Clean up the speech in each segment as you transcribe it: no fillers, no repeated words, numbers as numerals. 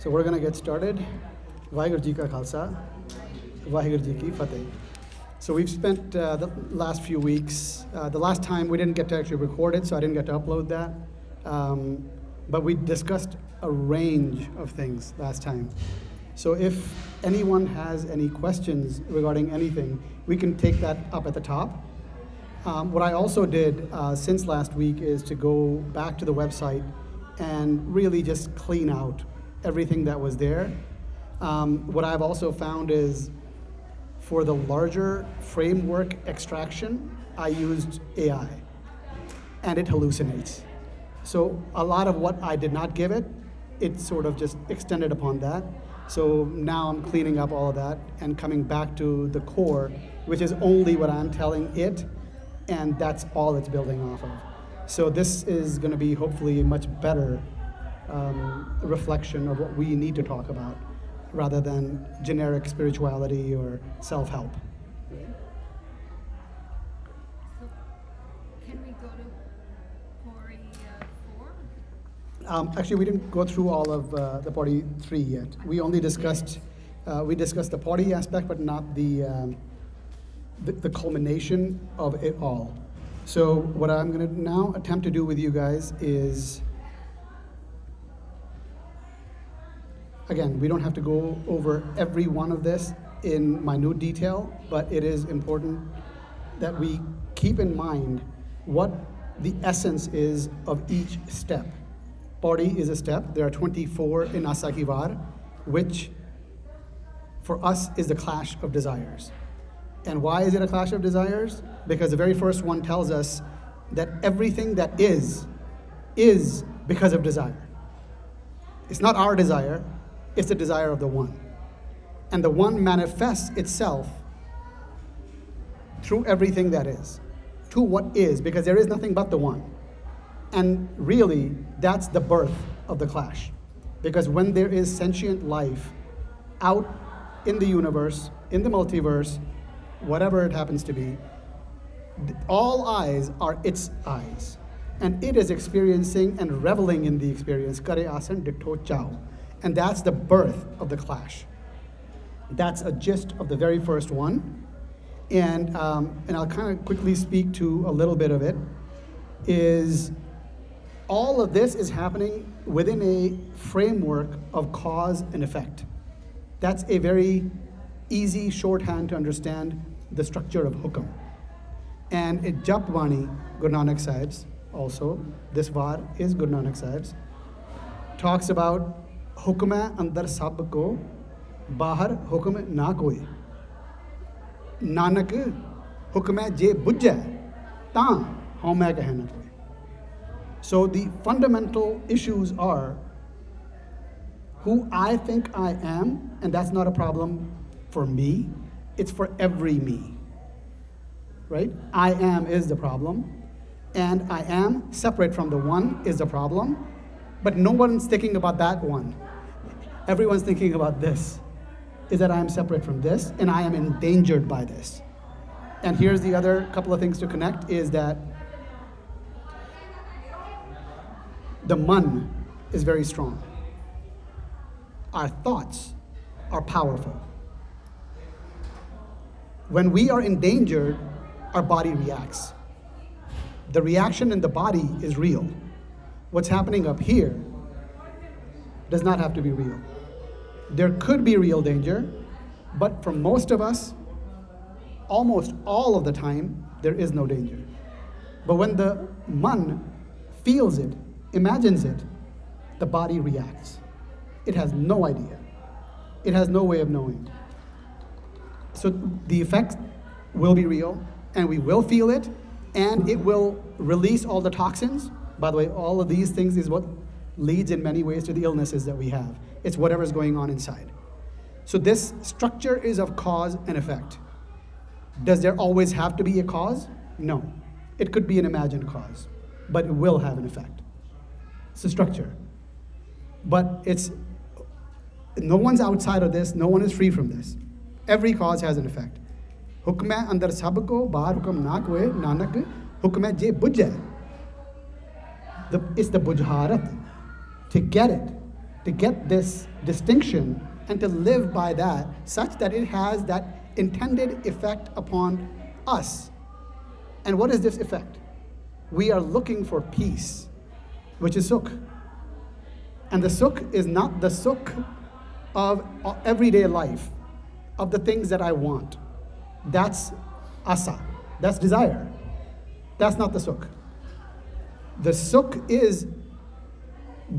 So we're going to get started. Vaheguru Ji Ka Khalsa, Vaheguru Ji Ki Fateh. So we've spent the last few weeks, the last time we didn't get to actually record it, so I didn't get to upload that. But we discussed a range of things last time. So if anyone has any questions regarding anything, we can take that up at the top. What I also did since last week is to go back to the website and really just clean out everything that was there. What I've also found is for the larger framework extraction, I used AI, and it hallucinates. So a lot of what I did not give it, it sort of just extended upon that. So now I'm cleaning up all of that and coming back to the core, which is only what I'm telling it, and that's all it's building off of. So this is going to be hopefully a much better reflection of what we need to talk about, rather than generic spirituality or self-help. So can we go to Paurhi 4? Actually, we didn't go through all of the Paurhi 3 yet. We only discussed the Paurhi aspect, but not the culmination of it all. So what I'm going to now attempt to do with you guys is, again, we don't have to go over every one of this in minute detail, but it is important that we keep in mind what the essence is of each step. Paurhi is a step. There are 24 in Asakivar, which for us is the clash of desires. And why is it a clash of desires? Because the very first one tells us that everything that is because of desire. It's not our desire, it's the desire of the one. And the one manifests itself through everything that is, to what is, because there is nothing but the one. And really, that's the birth of the clash. Because when there is sentient life out in the universe, in the multiverse, whatever it happens to be, all eyes are its eyes. And it is experiencing and reveling in the experience. Kare asan dikto chao. And that's the birth of the clash. That's a gist of the very first one. And I'll kind of quickly speak to a little bit of it, is all of this is happening within a framework of cause and effect. That's a very easy shorthand to understand the structure of hukam. And it Japwani, Guru Nanak Sahib's, also, this var is Guru Nanak Sahib's, talks about हुक्म है अंदर सब को बाहर हुक्म ना कोई नानक हुक्म है जे बुझे ता हाँ मैं कहे ना कोई. So the fundamental issues are who I think I am, and that's not a problem for me, it's for every me, right? I am is the problem, and I am separate from the one is the problem, but no one's thinking about that one. Everyone's thinking about this, is that I am separate from this and I am endangered by this. And here's the other couple of things to connect, is that the man is very strong. Our thoughts are powerful. When we are endangered, our body reacts. The reaction in the body is real. What's happening up here does not have to be real. There could be real danger, but for most of us, almost all of the time, there is no danger. But when the man feels it, imagines it, the body reacts. It has no idea. It has no way of knowing. So the effects will be real, and we will feel it, and it will release all the toxins. By the way, all of these things is what leads in many ways to the illnesses that we have. It's whatever's going on inside. So this structure is of cause and effect. Does there always have to be a cause? No. It could be an imagined cause, but it will have an effect. It's a structure. But no one's outside of this, no one is free from this. Every cause has an effect. Hukm hai andar sab ko, bahar hukam na koe, nanak, hukm hai je bujhe. It's the bujharat. To get it, to get this distinction and to live by that such that it has that intended effect upon us. And what is this effect? We are looking for peace, which is sukh. And the sukh is not the sukh of everyday life, of the things that I want. That's asa, that's desire. That's not the sukh. The sukh is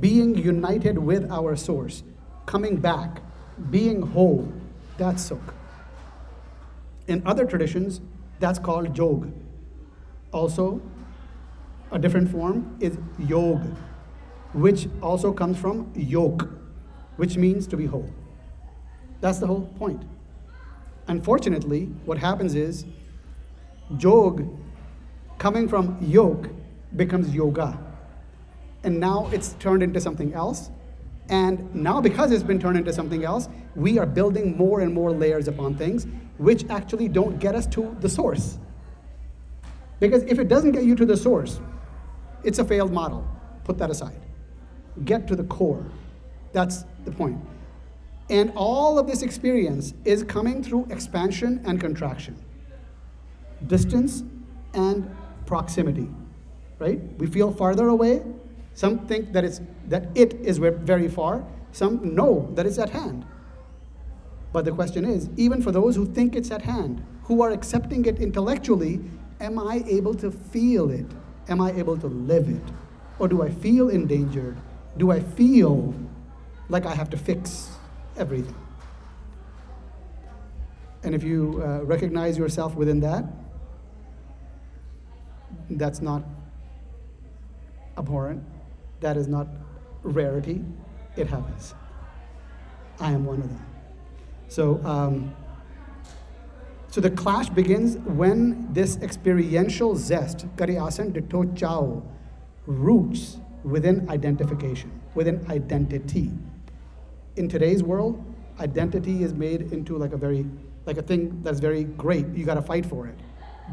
being united with our source, coming back, being whole. That's sukh. In other traditions, that's called jog. Also, a different form is yog, which also comes from yoke, which means to be whole. That's the whole point. Unfortunately, what happens is jog, coming from yoke, becomes yoga. And now it's turned into something else. And now, because it's been turned into something else, we are building more and more layers upon things, which actually don't get us to the source. Because if it doesn't get you to the source, it's a failed model. Put that aside. Get to the core. That's the point. And all of this experience is coming through expansion and contraction, distance and proximity, right? We feel farther away. Some think that it is very far. Some know that it's at hand. But the question is, even for those who think it's at hand, who are accepting it intellectually, am I able to feel it? Am I able to live it? Or do I feel endangered? Do I feel like I have to fix everything? And if you recognize yourself within that, that's not abhorrent. That is not rarity. It happens. I am one of them. So the clash begins when this experiential zest, kari asan ditto chao, roots within identification, within identity. In today's world, identity is made into like a thing that's very great. You got to fight for it.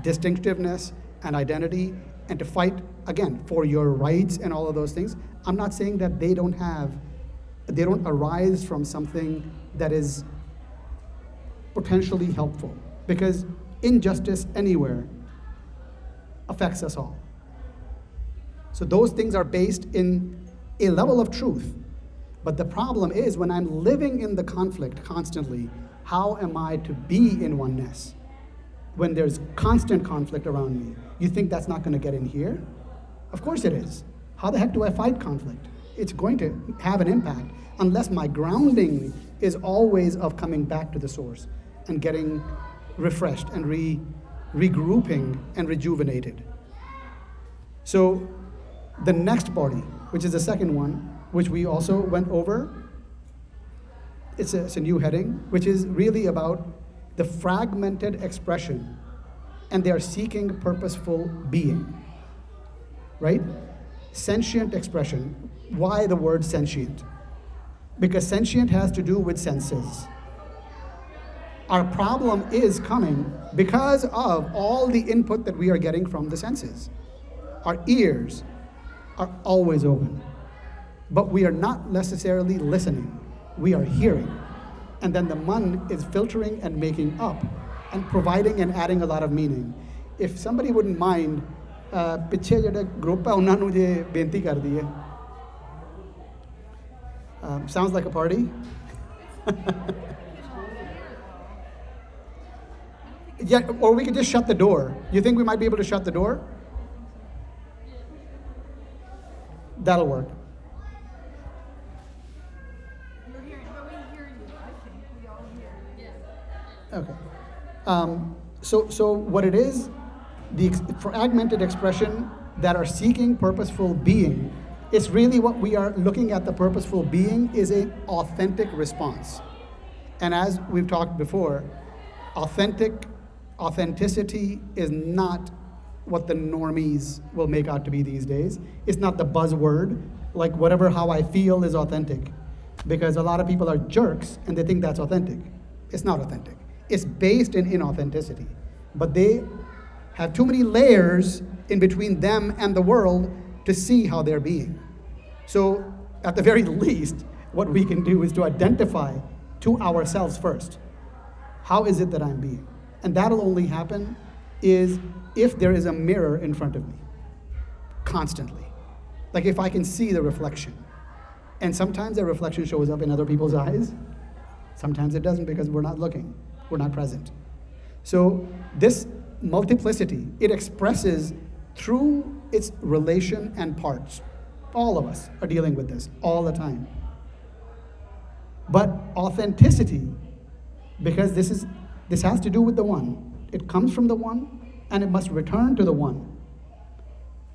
Distinctiveness and identity, and to fight, again, for your rights and all of those things. I'm not saying that they don't arise from something that is potentially helpful, because injustice anywhere affects us all. So those things are based in a level of truth. But the problem is, when I'm living in the conflict constantly, how am I to be in oneness? When there's constant conflict around me, you think that's not going to get in here? Of course it is. How the heck do I fight conflict? It's going to have an impact unless my grounding is always of coming back to the source and getting refreshed and regrouping and rejuvenated. So the next body, which is the second one, which we also went over, it's a new heading, which is really about the fragmented expression, and they are seeking purposeful being, right? Sentient expression. Why the word sentient? Because sentient has to do with senses. Our problem is coming because of all the input that we are getting from the senses. Our ears are always open, but we are not necessarily listening. We are hearing. And then the man is filtering and making up and providing and adding a lot of meaning. If somebody wouldn't mind, ਪਿੱਛੇ ਜਿਹੜਾ group ਹੈ ਉਹਨਾਂ ਨੂੰ ਜੇ ਬੇਨਤੀ ਕਰ ਦਈਏ. Sounds like a party. Yeah, or we could just shut the door. You think we might be able to shut the door? That'll work. You're hearing, but we hear you. I think we all hear you. Okay. So what it is, the fragmented expression that are seeking purposeful being, it's really what we are looking at. The purposeful being is an authentic response. And as we've talked before, authenticity is not what the normies will make out to be these days. It's not the buzzword, like whatever how I feel is authentic. Because a lot of people are jerks and they think that's authentic. It's not authentic. It's based in inauthenticity. But they have too many layers in between them and the world to see how they're being. So at the very least, what we can do is to identify to ourselves first. How is it that I'm being? And that'll only happen is if there is a mirror in front of me, constantly. Like if I can see the reflection. And sometimes the reflection shows up in other people's eyes. Sometimes it doesn't because we're not looking, we're not present. So this multiplicity, it expresses through its relation and parts. All of us are dealing with this all the time. But authenticity, because this has to do with the one. It comes from the one and it must return to the one.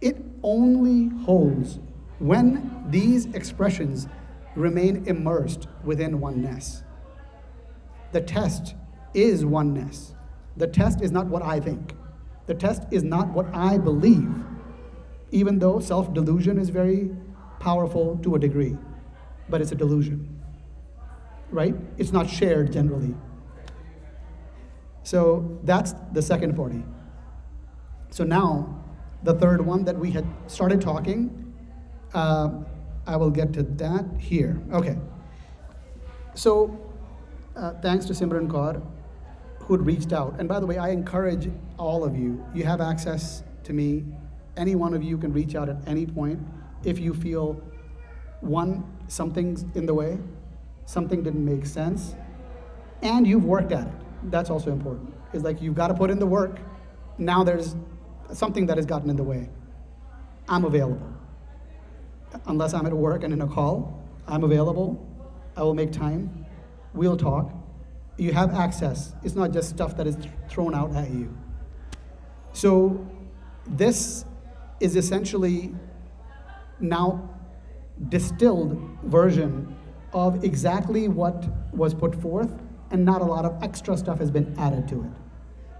It only holds when these expressions remain immersed within oneness. The test is oneness. The test is not what I think. The test is not what I believe, even though self-delusion is very powerful to a degree, but it's a delusion, right? It's not shared generally. So that's the second party. So now, the third one that we had started talking, I will get to that here. Okay. So, thanks to Simran Kaur, who'd reached out. And by the way, I encourage all of you, you have access to me. Any one of you can reach out at any point if you feel, one, something's in the way, something didn't make sense, and you've worked at it. That's also important. It's like you've got to put in the work. Now there's something that has gotten in the way. I'm available. Unless I'm at work and in a call, I'm available. I will make time. We'll talk. You have access. It's not just stuff that is thrown out at you. So this is essentially now distilled version of exactly what was put forth, and not a lot of extra stuff has been added to it.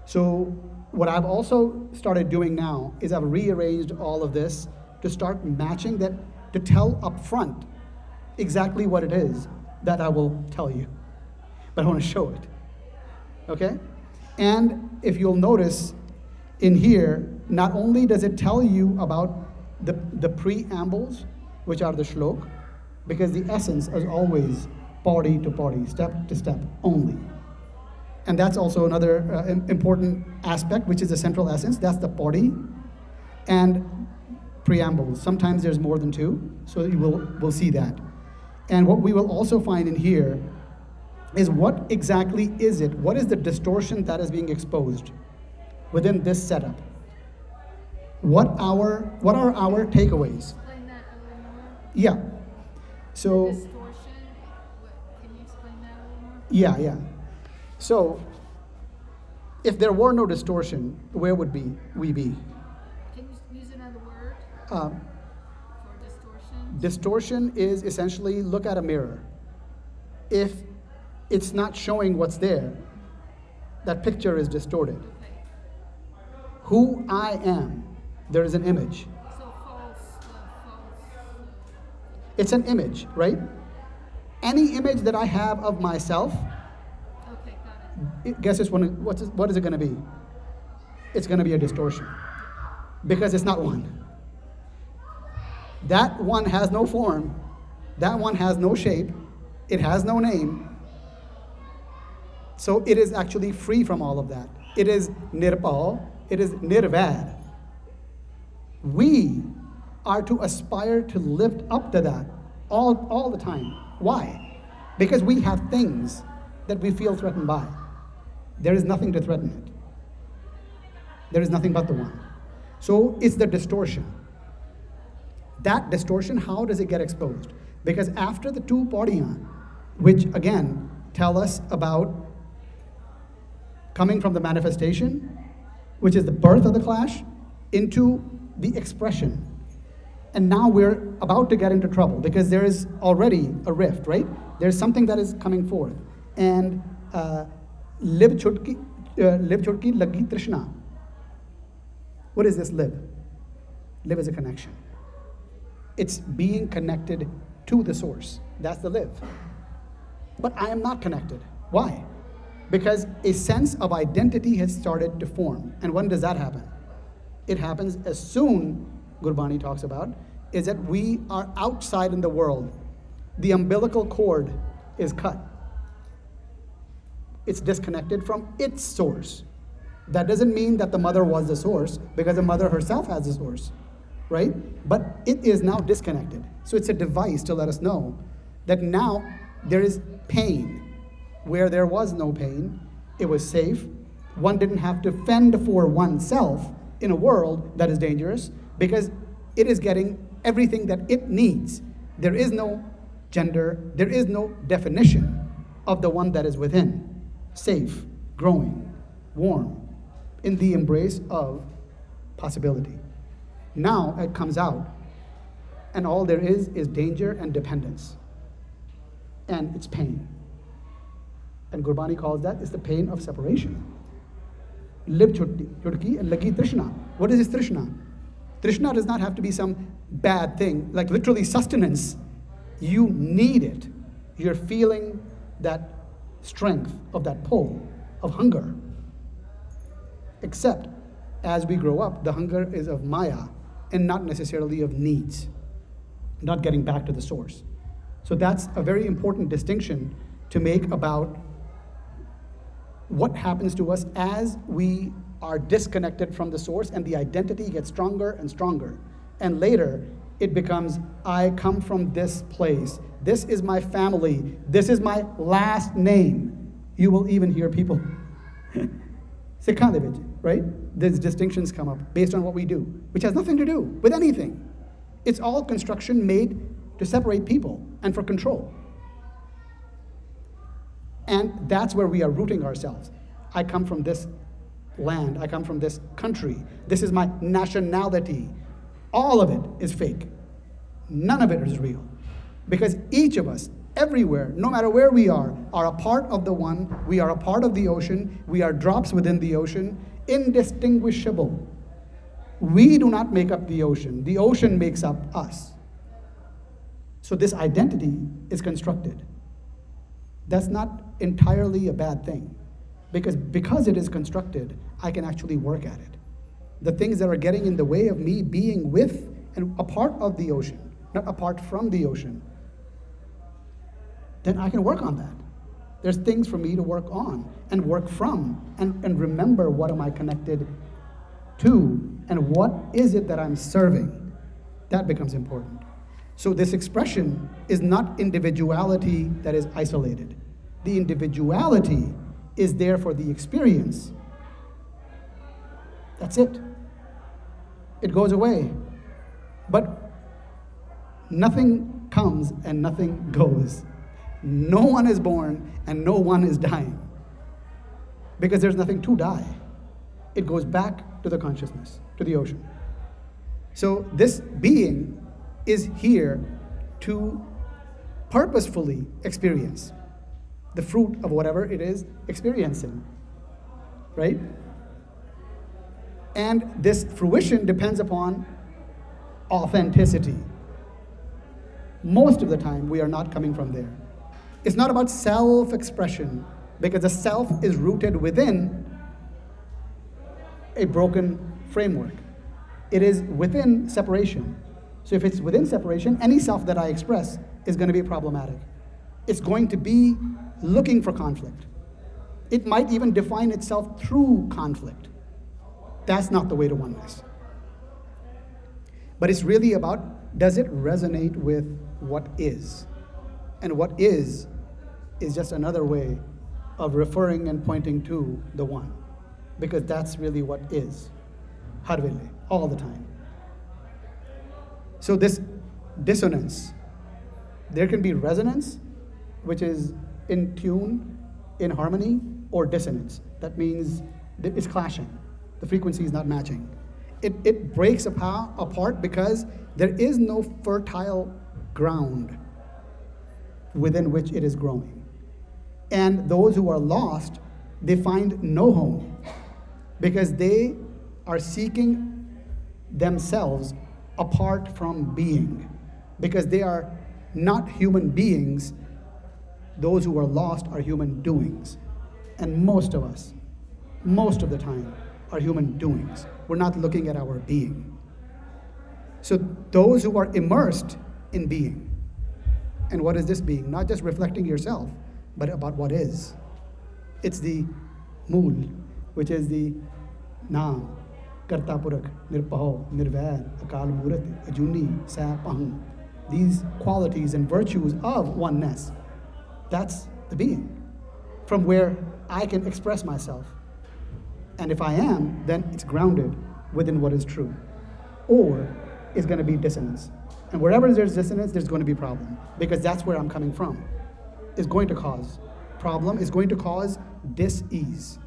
So what I've also started doing now is I've rearranged all of this to start matching that, to tell up front exactly what it is that I will tell you. But I want to show it, okay? And if you'll notice in here, not only does it tell you about the preambles, which are the shlok, because the essence is always Paurhi to Paurhi, step to step only. And that's also another important aspect, which is the central essence. That's the Paurhi. And preambles. Sometimes there's more than two, so we'll see that. And what we will also find in here is what exactly is it? What is the distortion that is being exposed within this setup? What are our takeaways? Explain that a little more. Yeah. So. Distortion. Can you explain that a little more? Yeah. So, if there were no distortion, where would we be? Can you use another word Uh, for distortion? Distortion is essentially look at a mirror. If it's not showing what's there, that picture is distorted. Okay. Who I am, there is an image. So false. It's an image, right? Any image that I have of myself, Okay, got it. guess what is it going to be? It's going to be a distortion because it's not one. That one has no form. That one has no shape. It has no name. So it is actually free from all of that. It is nirpal. It is nirvair. We are to aspire to lift up to that all the time. Why? Because we have things that we feel threatened by. There is nothing to threaten it. There is nothing but the one. So it's the distortion. That distortion, how does it get exposed? Because after the two Paurhiyan, which again tell us about coming from the manifestation, which is the birth of the clash, into the expression. And now we're about to get into trouble because there is already a rift, right? There's something that is coming forth. And liv chutki lagi trishna. What is this liv? Liv is a connection. It's being connected to the source. That's the live. But I am not connected. Why? Because a sense of identity has started to form. And when does that happen? It happens as soon, Gurbani talks about, is that we are outside in the world the umbilical cord is cut. It's disconnected from its source. That doesn't mean that the mother was the source, because the mother herself has the source, right? But it is now disconnected. So it's a device to let us know that now there is pain where there was no pain. It was safe. One didn't have to fend for oneself in a world that is dangerous, because it is getting everything that it needs. There is no gender, there is no definition of the one that is within. Safe, growing, warm, in the embrace of possibility. Now it comes out, and all there is danger and dependence. And it's pain. And Gurbani calls that is the pain of separation. Lib chutki and lagi trishna. What is this trishna? Trishna does not have to be some bad thing, like literally sustenance. You need it. You're feeling that strength of that pull of hunger. Except as we grow up, the hunger is of maya and not necessarily of needs, not getting back to the source. So that's a very important distinction to make about what happens to us as we are disconnected from the source, and the identity gets stronger and stronger. And later, it becomes, I come from this place. This is my family. This is my last name. You will even hear people, right? These distinctions come up based on what we do, which has nothing to do with anything. It's all construction made to separate people and for control. And that's where we are rooting ourselves. I come from this land. I come from this country. This is my nationality. All of it is fake. None of it is real. Because each of us, everywhere, no matter where we are a part of the one. We are a part of the ocean. We are drops within the ocean, indistinguishable. We do not make up the ocean. The ocean makes up us. So this identity is constructed. That's not entirely a bad thing. Because it is constructed, I can actually work at it. The things that are getting in the way of me being with and a part of the ocean, not apart from the ocean, then I can work on that. There's things for me to work on and work from and remember what am I connected to and what is it that I'm serving. That becomes important. So this expression is not individuality that is isolated. The individuality is there for the experience. That's it. It goes away. But nothing comes and nothing goes. No one is born and no one is dying. Because there's nothing to die. It goes back to the consciousness, to the ocean. So this being is here to purposefully experience the fruit of whatever it is experiencing, right? And this fruition depends upon authenticity. Most of the time, we are not coming from there. It's not about self-expression, because the self is rooted within a broken framework. It is within separation. So if it's within separation, any self that I express is going to be problematic. It's going to be looking for conflict. It might even define itself through conflict. That's not the way to oneness. But it's really about, does it resonate with what is? And what is just another way of referring and pointing to the one. Because that's really what is. Harvele, all the time. So this dissonance, there can be resonance, which is in tune, in harmony, or dissonance. That means it's clashing. The frequency is not matching. It breaks apart because there is no fertile ground within which it is growing. And those who are lost, they find no home because they are seeking themselves apart from being, because they are not human beings. Those who are lost are human doings. And most of us, most of the time, are human doings. We're not looking at our being. So those who are immersed in being, And what is this being? Not just reflecting yourself, but about what is. It's the mool, which is the naam, karta purak, nirpaho, nirvair, akal murat, ajuni, sa pahun. These qualities and virtues of oneness. That's the being, from where I can express myself. And if I am, then it's grounded within what is true. Or it's going to be dissonance. And wherever there's dissonance, there's going to be problem. Because that's where I'm coming from. It's going to cause problem, it's going to cause dis-ease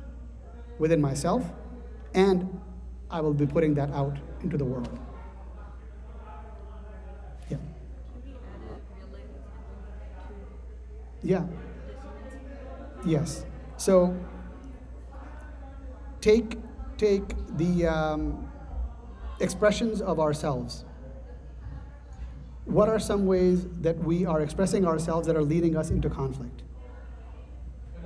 within myself, and I will be putting that out into the world. Yeah. Can we add a real life example Yeah. to dissonance? Yes. So take the expressions of ourselves. What are some ways that we are expressing ourselves that are leading us into conflict? I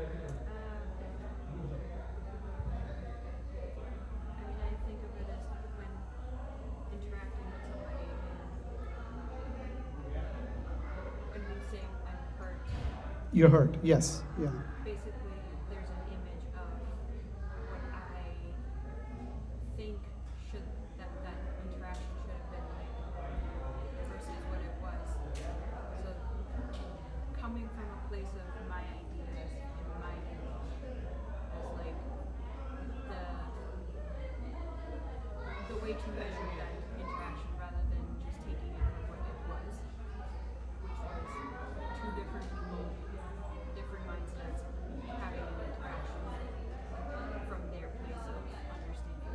think of it as when interacting with somebody when we say I'm hurt, You're hurt. Yes. Yeah. basically there's an image of what I think should that interaction should have been like versus what it was. So coming from a place of my ideas and my image as like the way to measure that interaction rather than just taking it for what it was, which was two different people, different mindsets, having an interaction from their place of understanding.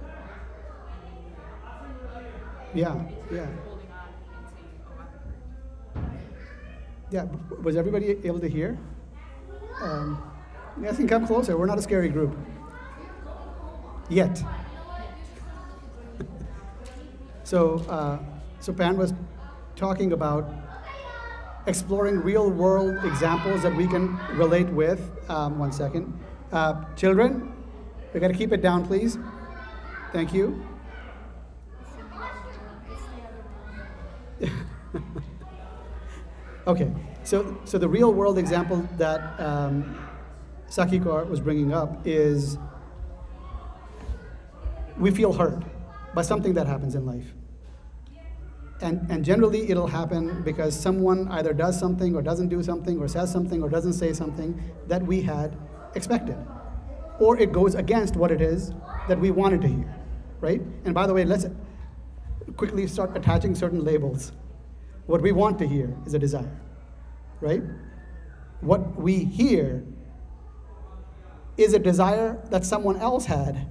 And Yeah. then Yeah. holding on and saying, oh, I'm hurt. Yeah. Was everybody able to hear? You guys can come closer. We're not a scary group. Yet. So Pan was talking about exploring real world examples that we can relate with. One second. Children, we got to keep it down, please. Thank you. Okay, so the real world example that Sakikar was bringing up is we feel hurt by something that happens in life. And generally it'll happen because someone either does something or doesn't do something or says something or doesn't say something that we had expected. Or it goes against what it is that we wanted to hear, right? And by the way, let's quickly start attaching certain labels. What we want to hear is a desire, right? What we hear is a desire that someone else had,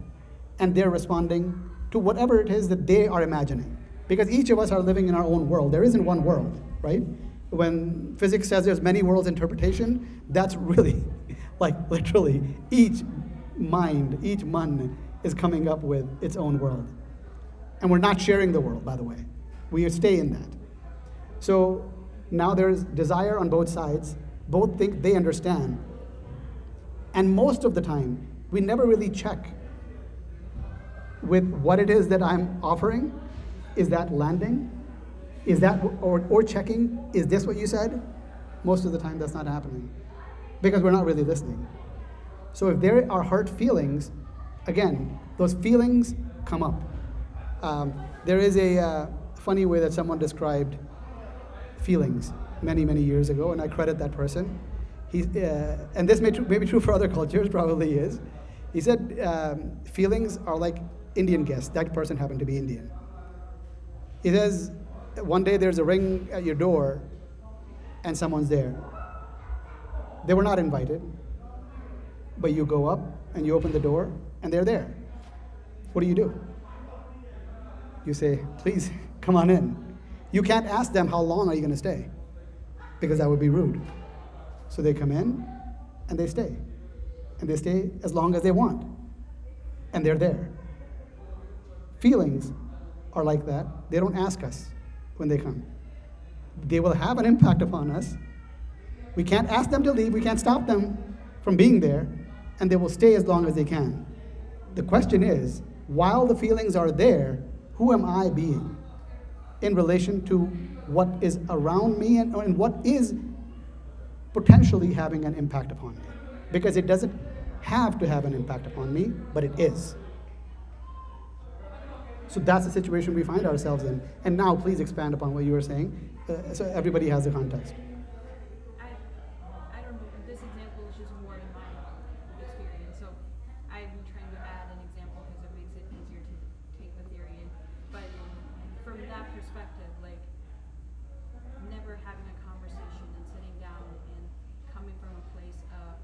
and they're responding to whatever it is that they are imagining. Because each of us are living in our own world. There isn't one world, right? When physics says there's many worlds interpretation, that's really, like literally, each mind, each man is coming up with its own world. And we're not sharing the world, by the way. We stay in that. So now there's desire on both sides. Both think they understand. And most of the time, we never really check with what it is that I'm offering. Is that landing? Is that, or checking, is this what you said? Most of the time that's not happening because we're not really listening. So if there are hurt feelings, again, those feelings come up. There is a funny way that someone described feelings many, many years ago, and I credit that person. And this may be true for other cultures, probably is. He said feelings are like Indian guests. That person happened to be Indian. He says, one day there's a ring at your door and someone's there. They were not invited, but you go up and you open the door and they're there. What do? You say, please, come on in. You can't ask them how long are you going to stay, because that would be rude. So they come in and they stay. And they stay as long as they want. And they're there. Feelings are like that. They don't ask us when they come. They will have an impact upon us. We can't ask them to leave. We can't stop them from being there. And they will stay as long as they can. The question is, while the feelings are there, who am I being in relation to what is around me and what is potentially having an impact upon me. Because it doesn't have to have an impact upon me, but it is. So that's the situation we find ourselves in. And now please expand upon what you were saying, so everybody has the context. I don't know. This example is just more in my experience. So I'm trying to add an example because it makes it easier to take the theory in. But from that perspective, like never having a conversation and sitting down and coming from a place of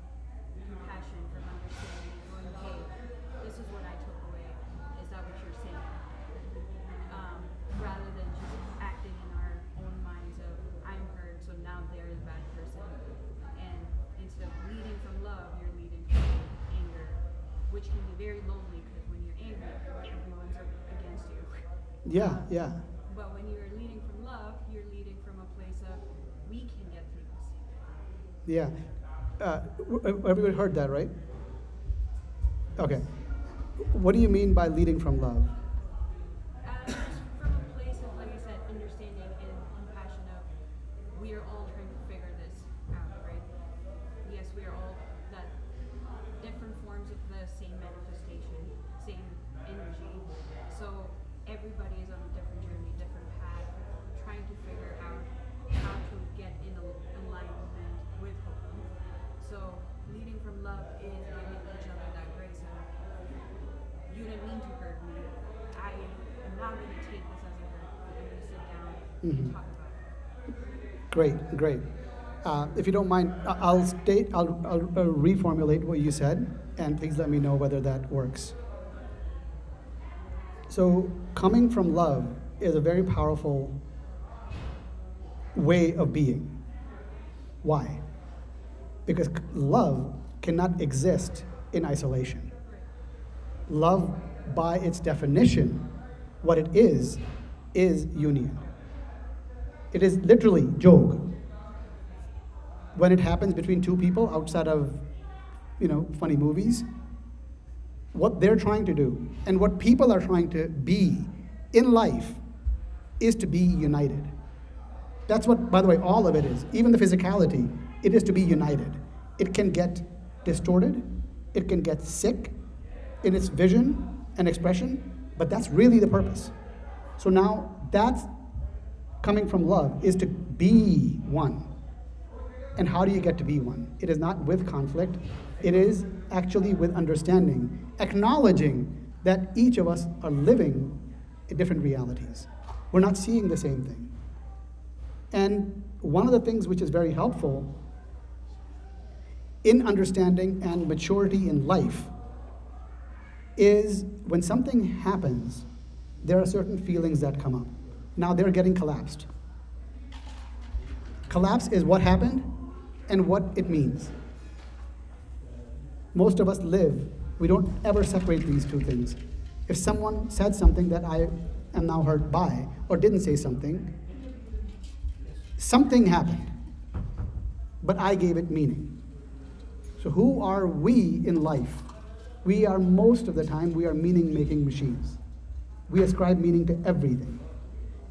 compassion, from understanding, and going, hey, this is what I took away. Is that what you're saying? Rather than just acting in our own minds of I'm hurt, so now they're the bad person. And instead of leading from love, you're leading from anger, which can be very lonely because when you're angry, everyone's against you. Yeah, yeah. But when you're leading from love, you're leading from a place of we can get through this. Yeah. Everybody heard that, right? Okay. What do you mean by leading from love? Just from a place of, like I said, understanding and compassion of we are all trying to figure this out, right? Yes, we are all that different forms of the same manifestation, same energy. So everybody is on a different journey, different path, trying to figure out how to get in alignment with hope. So leading from love is giving each other that grace of you didn't mean to hurt me. I am not going to take this as a hurt. I'm going to sit down and talk about it. Great, great. If you don't mind, I'll reformulate what you said, and please let me know whether that works. So, coming from love is a very powerful way of being. Why? Because love cannot exist in isolation. Love, by its definition, what it is union. It is literally jog. When it happens between two people outside of, funny movies, what they're trying to do and what people are trying to be in life is to be united. That's what, by the way, all of it is. Even the physicality, it is to be united. It can get distorted, it can get sick in its vision and expression, but that's really the purpose. So now that's coming from love, is to be one. And how do you get to be one? It is not with conflict, it is actually with understanding, acknowledging that each of us are living in different realities. We're not seeing the same thing. And one of the things which is very helpful in understanding and maturity in life is when something happens, there are certain feelings that come up. Now they're getting collapsed. Collapse is what happened and what it means. Most of us we don't ever separate these two things. If someone said something that I am now hurt by, or didn't say something happened, but I gave it meaning. So who are we in life? We are, most of the time, we are meaning-making machines. We ascribe meaning to everything.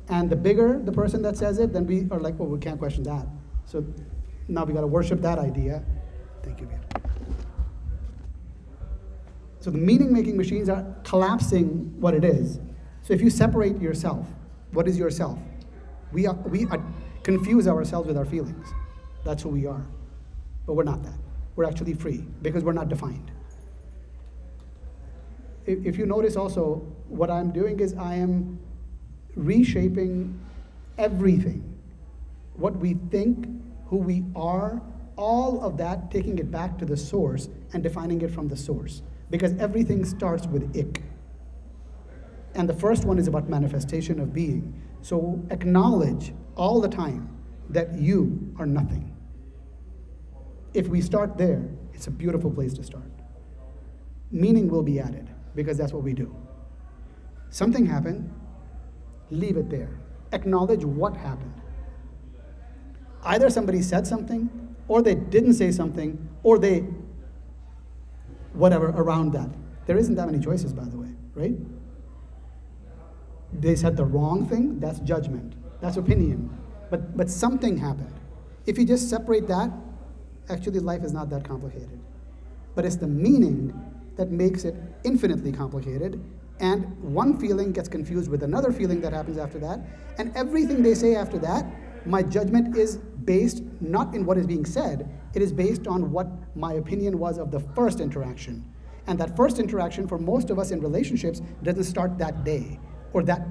And the bigger the person that says it, then we are like, well, we can't question that. So now we got to worship that idea. Thank you, Veer. So the meaning-making machines are collapsing what it is. So if you separate yourself, what is yourself? We confuse ourselves with our feelings. That's who we are. But we're not that. We're actually free because we're not defined. If you notice also, what I'm doing is I am reshaping everything. What we think, who we are, all of that, taking it back to the source and defining it from the source. Because everything starts with ik. And the first one is about manifestation of being. So acknowledge all the time that you are nothing. If we start there, it's a beautiful place to start. Meaning will be added, because that's what we do. Something happened, leave it there. Acknowledge what happened. Either somebody said something, or they didn't say something, or they whatever around that. There isn't that many choices, by the way, right? They said the wrong thing, that's judgment, that's opinion. But something happened. If you just separate that, actually life is not that complicated. But it's the meaning that makes it infinitely complicated. And one feeling gets confused with another feeling that happens after that. And everything they say after that, my judgment is based not in what is being said, it is based on what my opinion was of the first interaction. And that first interaction for most of us in relationships doesn't start that day, or that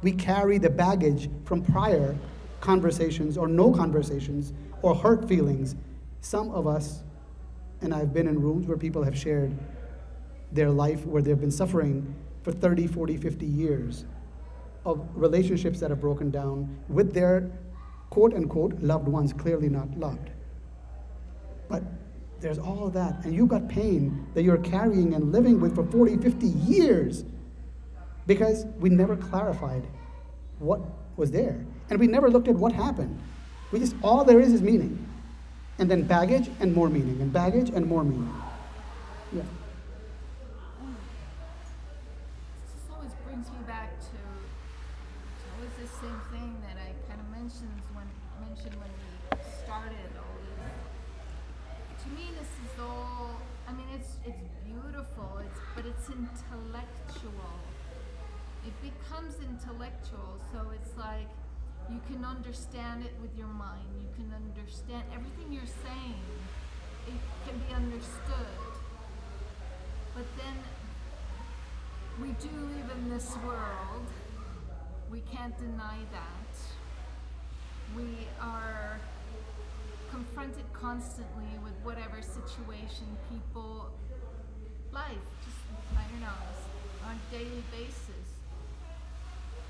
we carry the baggage from prior conversations or no conversations or hurt feelings. Some of us, and I've been in rooms where people have shared their life where they've been suffering for 30, 40, 50 years of relationships that have broken down with their quote unquote loved ones, clearly not loved. But there's all of that, and you've got pain that you're carrying and living with for 40, 50 years because we never clarified what was there. And we never looked at what happened. We just, all there is meaning. And then baggage and more meaning, and baggage and more meaning. Yeah. This always brings me back to it's always the same thing that I kind of mentioned when we started all this. To me, this is all. I mean, it's beautiful. But it's intellectual. It becomes intellectual, so it's like you can understand it with your mind. You can understand everything you're saying. It can be understood. But then we do live in this world. We can't deny that. We are confronted constantly with whatever situation, people, life, just, I don't know, on a daily basis.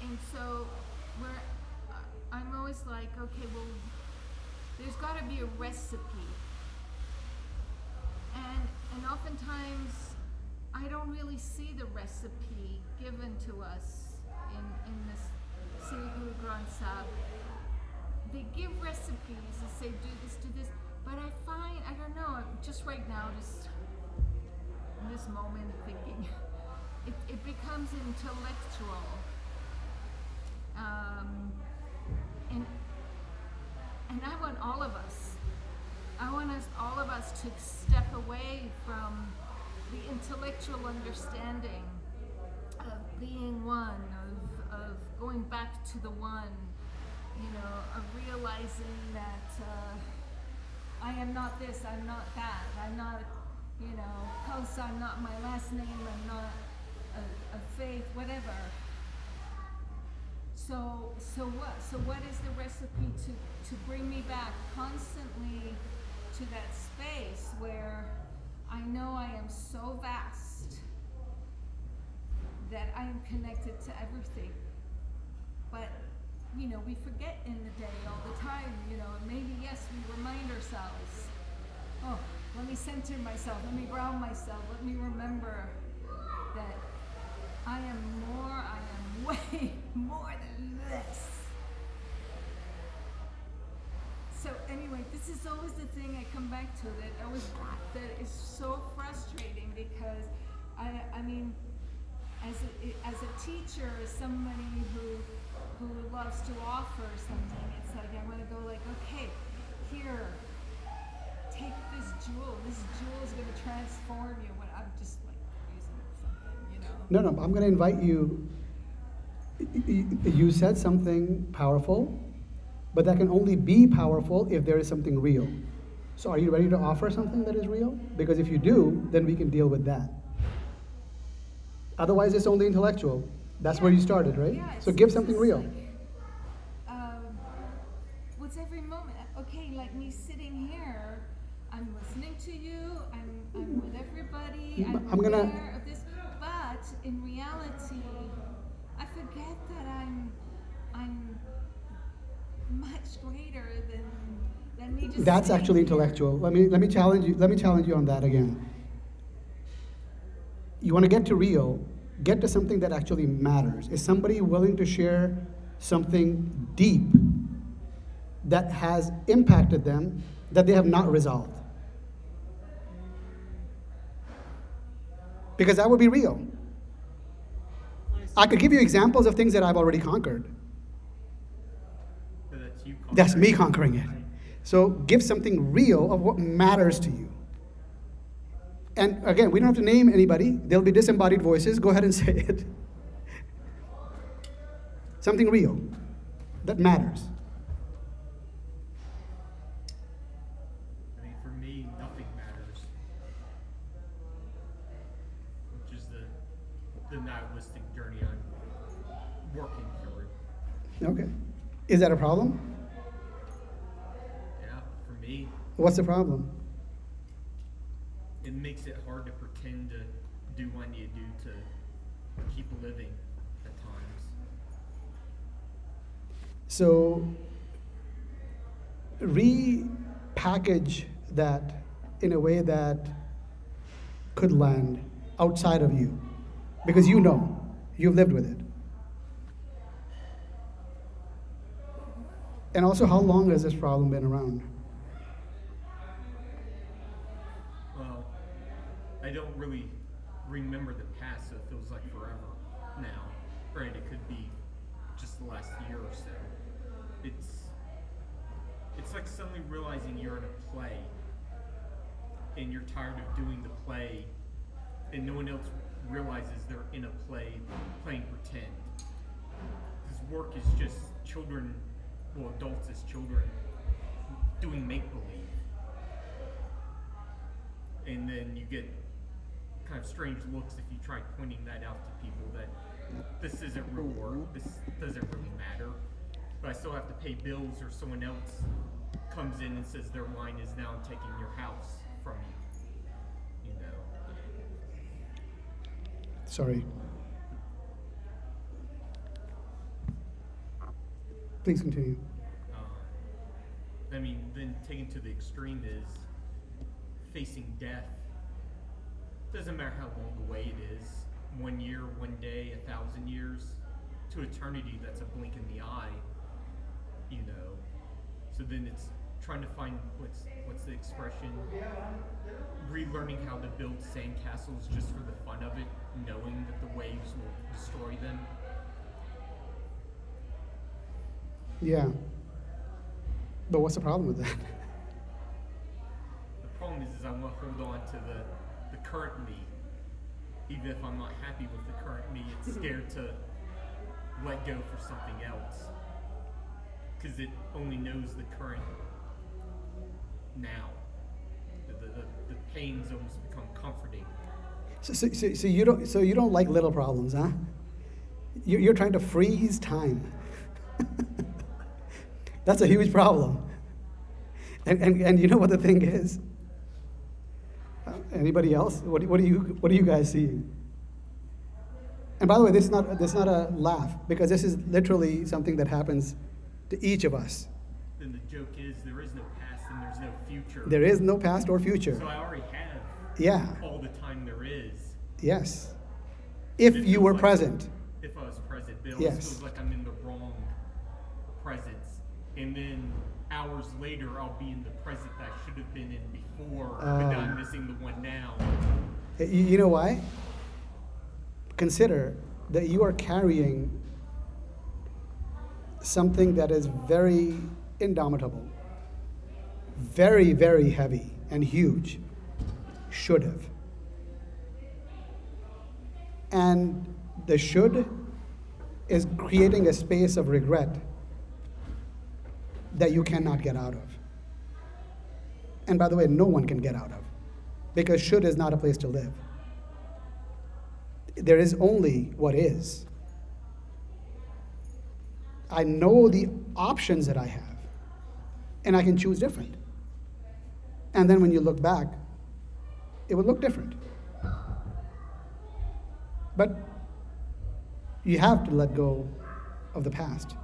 And so I'm always like, okay, well, there's got to be a recipe. And oftentimes, I don't really see the recipe given to us in this Sri Guru Granth Sahib. They give recipes and say, do this, but I find, I don't know, just right now, just in this moment thinking, it becomes intellectual. And I want all of us. All of us to step away from the intellectual understanding of being one, of going back to the one, of realizing that I am not this, I'm not that, I'm not, Khalsa, I'm not my last name, I'm not a faith, whatever. So what is the recipe to bring me back constantly to that space where I know I am so vast that I am connected to everything. But we forget in the day all the time, maybe yes, we remind ourselves, oh, let me center myself, let me ground myself, let me remember that I am way more than this. So anyway, this is always the thing I come back to that is so frustrating because I mean, as a teacher, as somebody who loves to offer something, it's like I want to go like, okay, here, take this jewel. This jewel is going to transform you. When I'm just like using something, No, I'm going to invite you. You said something powerful, but that can only be powerful if there is something real. So are you ready to offer something that is real? Because if you do, then we can deal with that. Otherwise, it's only intellectual. That's where you started, right? Yeah, so give something real. Like, what's every moment? Okay, like me sitting here, I'm listening to you, I'm with everybody, I'm aware of this, but in reality, I forget that I'm much greater than me just. That's actually intellectual. Let me challenge you. Let me challenge you on that again. You want to get to real, get to something that actually matters. Is somebody willing to share something deep that has impacted them that they have not resolved? Because that would be real. I could give you examples of things that I've already conquered. So that's you conquering. That's me conquering it. So give something real of what matters to you. And again, we don't have to name anybody. There'll be disembodied voices. Go ahead and say it. Something real that matters. I mean, for me, nothing matters. Which is the nihilistic journey I'm working through. Okay. Is that a problem? Yeah, for me, What's the problem? it makes it hard to pretend to do what I need to do to keep living at times. So repackage that in a way that could land outside of you, because you know, you've lived with it. And also, how long has this problem been around? Well, I don't really remember the past, so it feels like forever now. Granted, it could be just the last year or so. It's like suddenly realizing you're in a play, and you're tired of doing the play, and no one else realizes they're in a play, playing pretend. Because work is just children, well, adults as children, doing make-believe. And then you get kind of strange looks if you try pointing that out to people that this isn't real work, this doesn't really matter. But I still have to pay bills, or someone else comes in and says their line is now taking your house from you. You know. Sorry. Please continue. I mean, then taken to the extreme is facing death. Doesn't matter how long away it is. 1 year, 1 day, 1,000 years. To eternity, that's a blink in the eye. You know. So then it's trying to find what's the expression? Relearning how to build sandcastles just for the fun of it, knowing that the waves will destroy them. Yeah. But what's the problem with that? The problem is I want to hold on to the current me. Even if I'm not happy with the current me, it's scared to let go for something else. Because it only knows the current now. The pains almost become comforting. So you don't like little problems, huh? You're trying to freeze time. That's a huge problem. And you know what the thing is? Anybody else? What do you guys see? And by the way, this is not a laugh, because this is literally something that happens to each of us. Then the joke is there is no past and there's no future. There is no past or future. So I already have Yeah. all the time there is. Yes. If It you feels were like- present. If I was present, but it always Yes. feels like I'm in the wrong presence. And then hours later, I'll be in the present that I should have been in before, but now I'm missing the one now. You know why? Consider that you are carrying something that is very indomitable, very, very heavy and huge. Should have. And the should is creating a space of regret that you cannot get out of. And by the way, no one can get out of, because should is not a place to live. There is only what is. I know the options that I have, and I can choose different. And then when you look back, it would look different. But you have to let go of the past,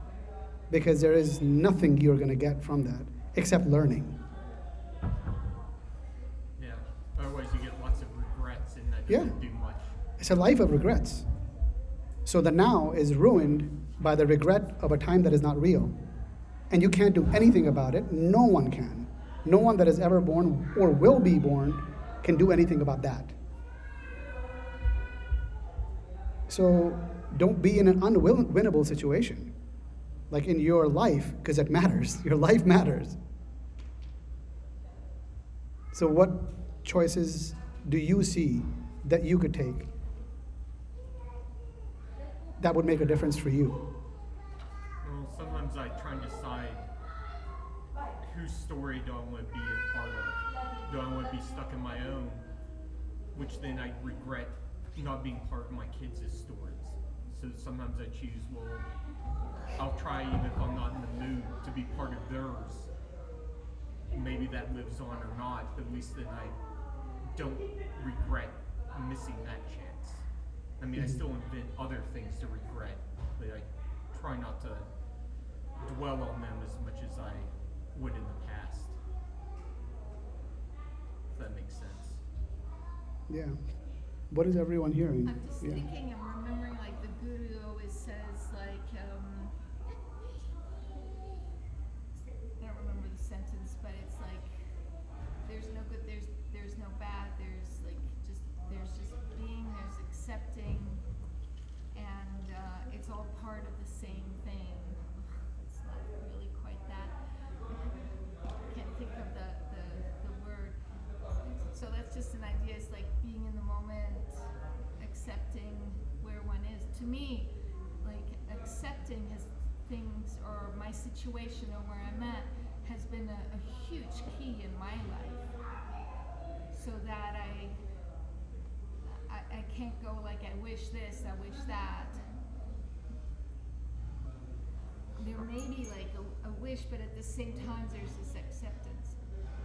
because there is nothing you're going to get from that except learning. Yeah. Otherwise, you get lots of regrets, and that Yeah. doesn't do much. It's a life of regrets. So the now is ruined by the regret of a time that is not real. And you can't do anything about it. No one can. No one that is ever born or will be born can do anything about that. So don't be in an unwinnable situation, like in your life, because it matters. Your life matters. So, what choices do you see that you could take that would make a difference for you? Well, sometimes I try and decide whose story do I want to be a part of. Do I want to be stuck in my own, which then I regret not being part of my kids' stories. So sometimes I choose, well, I'll try even if I'm not in the mood to be part of theirs. Maybe that lives on or not, but at least then I don't regret missing that chance. I mean, I still invent other things to regret, but I try not to dwell on them as much as I would in the past. If that makes sense. Yeah. What is everyone hearing? I'm just Yeah. thinking, I'm remembering like the guru always says like, I don't remember the sentence, but it's like, there's no good, there's no bad, there's just being, there's accepting, and it's all part of the same thing. It's not really quite that. Can't think of the word. So that's just an idea. It's like being in the moment, accepting where one is. To me, like accepting things or my situation or where I'm at has been a huge key in my life. So that I can't go like I wish this, I wish that. There may be like a wish, but at the same time there's this acceptance.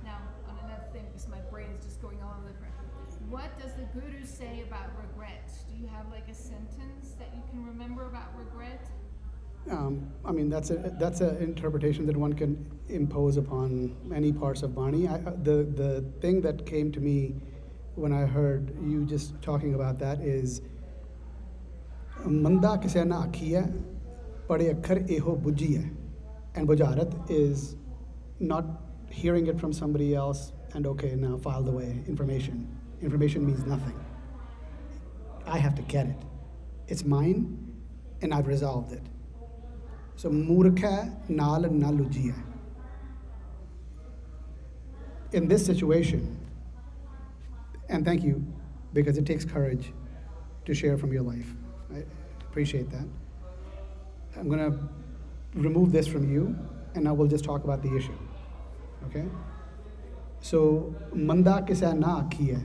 Now, on another thing, because my brain is just going all over the place. What does the guru say about regret? Do you have like a sentence that you can remember about regret? I mean, that's an interpretation that one can impose upon many parts of Bani. The thing that came to me when I heard you just talking about that is Manda kise na akhiya, pade akhar eho bujhiya. And bujarat is not hearing it from somebody else and okay, now filed away information. Information means nothing. I have to get it. It's mine and I've resolved it. So murkha nal na lujiya. In this situation, and thank you, because it takes courage to share from your life. I appreciate that. I'm going to remove this from you, and now we'll just talk about the issue. Okay? So, manda kisa na akhi hai.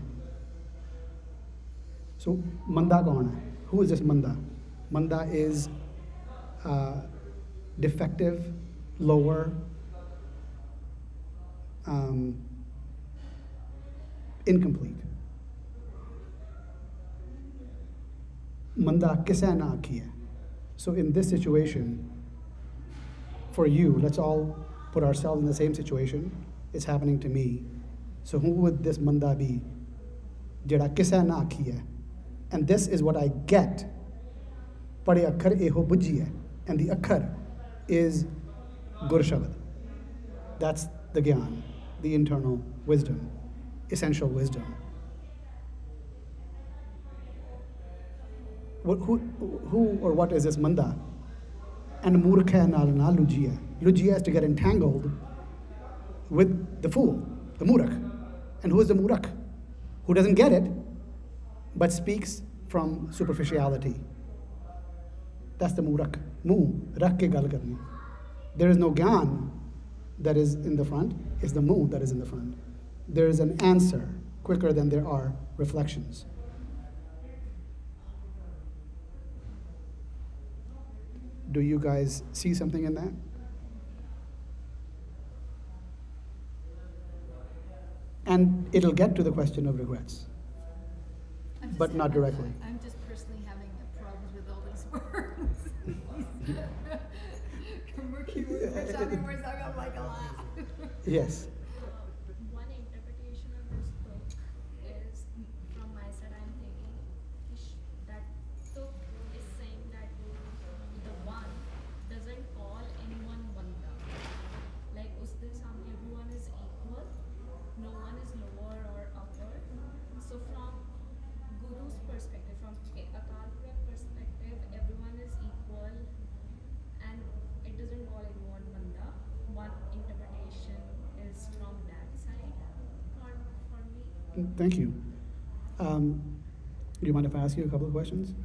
So, manda kaun hai? Who is this manda? Manda is defective, lower, incomplete. Manda kisa na akhi hai. So in this situation, for you, let's all put ourselves in the same situation. It's happening to me. So who would this manda be? Jada kisa na akhi hai. And this is what I get. Pade akhar eho bujhiya. And the akhar is Gur Shabad. That's the gyan, the internal wisdom, essential wisdom. Who or what is this manda? And murkha nal na lujiya. Lujiya is to get entangled with the fool, the murak. And who is the murak? Who doesn't get it, but speaks from superficiality. That's the murak. Mu, rak ke gal karni. There is no gyan that is in the front, it's the mu that is in the front. There is an answer quicker than there are reflections. Do you guys see something in that? And it'll get to the question of regrets, but not directly. I'm just personally having problems with all these words. Murky words, Punjabi words, I'm like a lot. Yes. One interpretation of this book is, from my side, I'm thinking that book is saying that the one doesn't call anyone Banda. Like, uste samne everyone is equal, no one is lower or upper. So from Guru's perspective, from Akal perspective, everyone is equal and it doesn't call anyone Banda. One interpretation is Thank you. Do you mind if I ask you a couple of questions?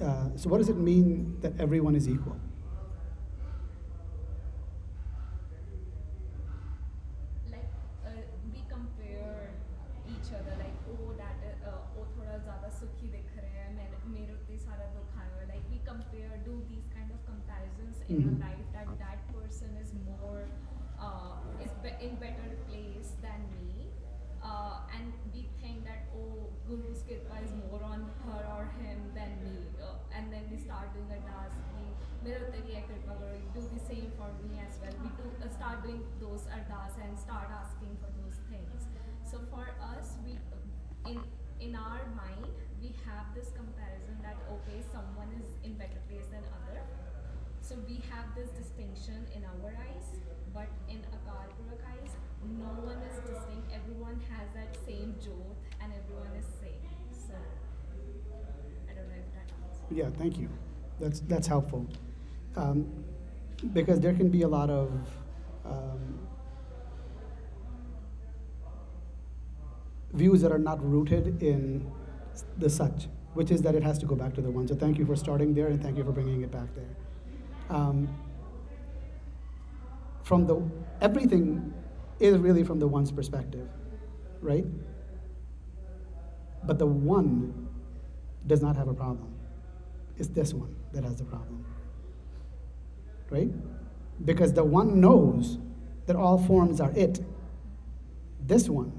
So what does it mean that everyone is equal? Like we compare each other like oh that oh थोड़ा ज़्यादा सुखी दिख रहे हैं मेरे उतने सारा दुख आया है like we compare do these kind of comparisons in our life that that person is more in better place than me and we think that oh Guru's kripa is more on her or him than me and then we start doing a task मेरे उतने की कृपा करो do the same for me as well we do start doing those ardas and start asking for those things so for us we in our mind we have this comparison that okay someone is in better place than other so we have this distinction in our eyes but in Akal Purakh eyes no one is distinct everyone has that same jyot and everyone is same so I don't know if that answers. Yeah, thank you. That's helpful. Because there can be a lot of views that are not rooted in the Sach, which is that it has to go back to the one. So thank you for starting there, and thank you for bringing it back there. Everything is really from the one's perspective, right? But the one does not have a problem. It's this one that has the problem, right? Because the one knows that all forms are it. This one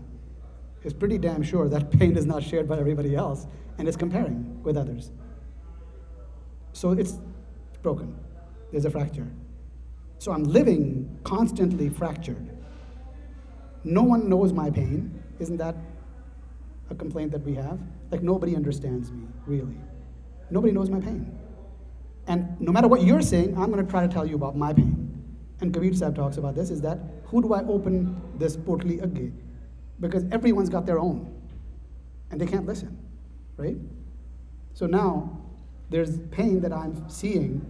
is pretty damn sure that pain is not shared by everybody else and is comparing with others. So it's broken. There's a fracture. So I'm living constantly fractured. No one knows my pain. Isn't that a complaint that we have? Like nobody understands me, really. Nobody knows my pain. And no matter what you're saying, I'm going to try to tell you about my pain. And Kabir Sahib talks about this, is that who do I open this portly agge? Because everyone's got their own. And they can't listen, right? So now, there's pain that I'm seeing,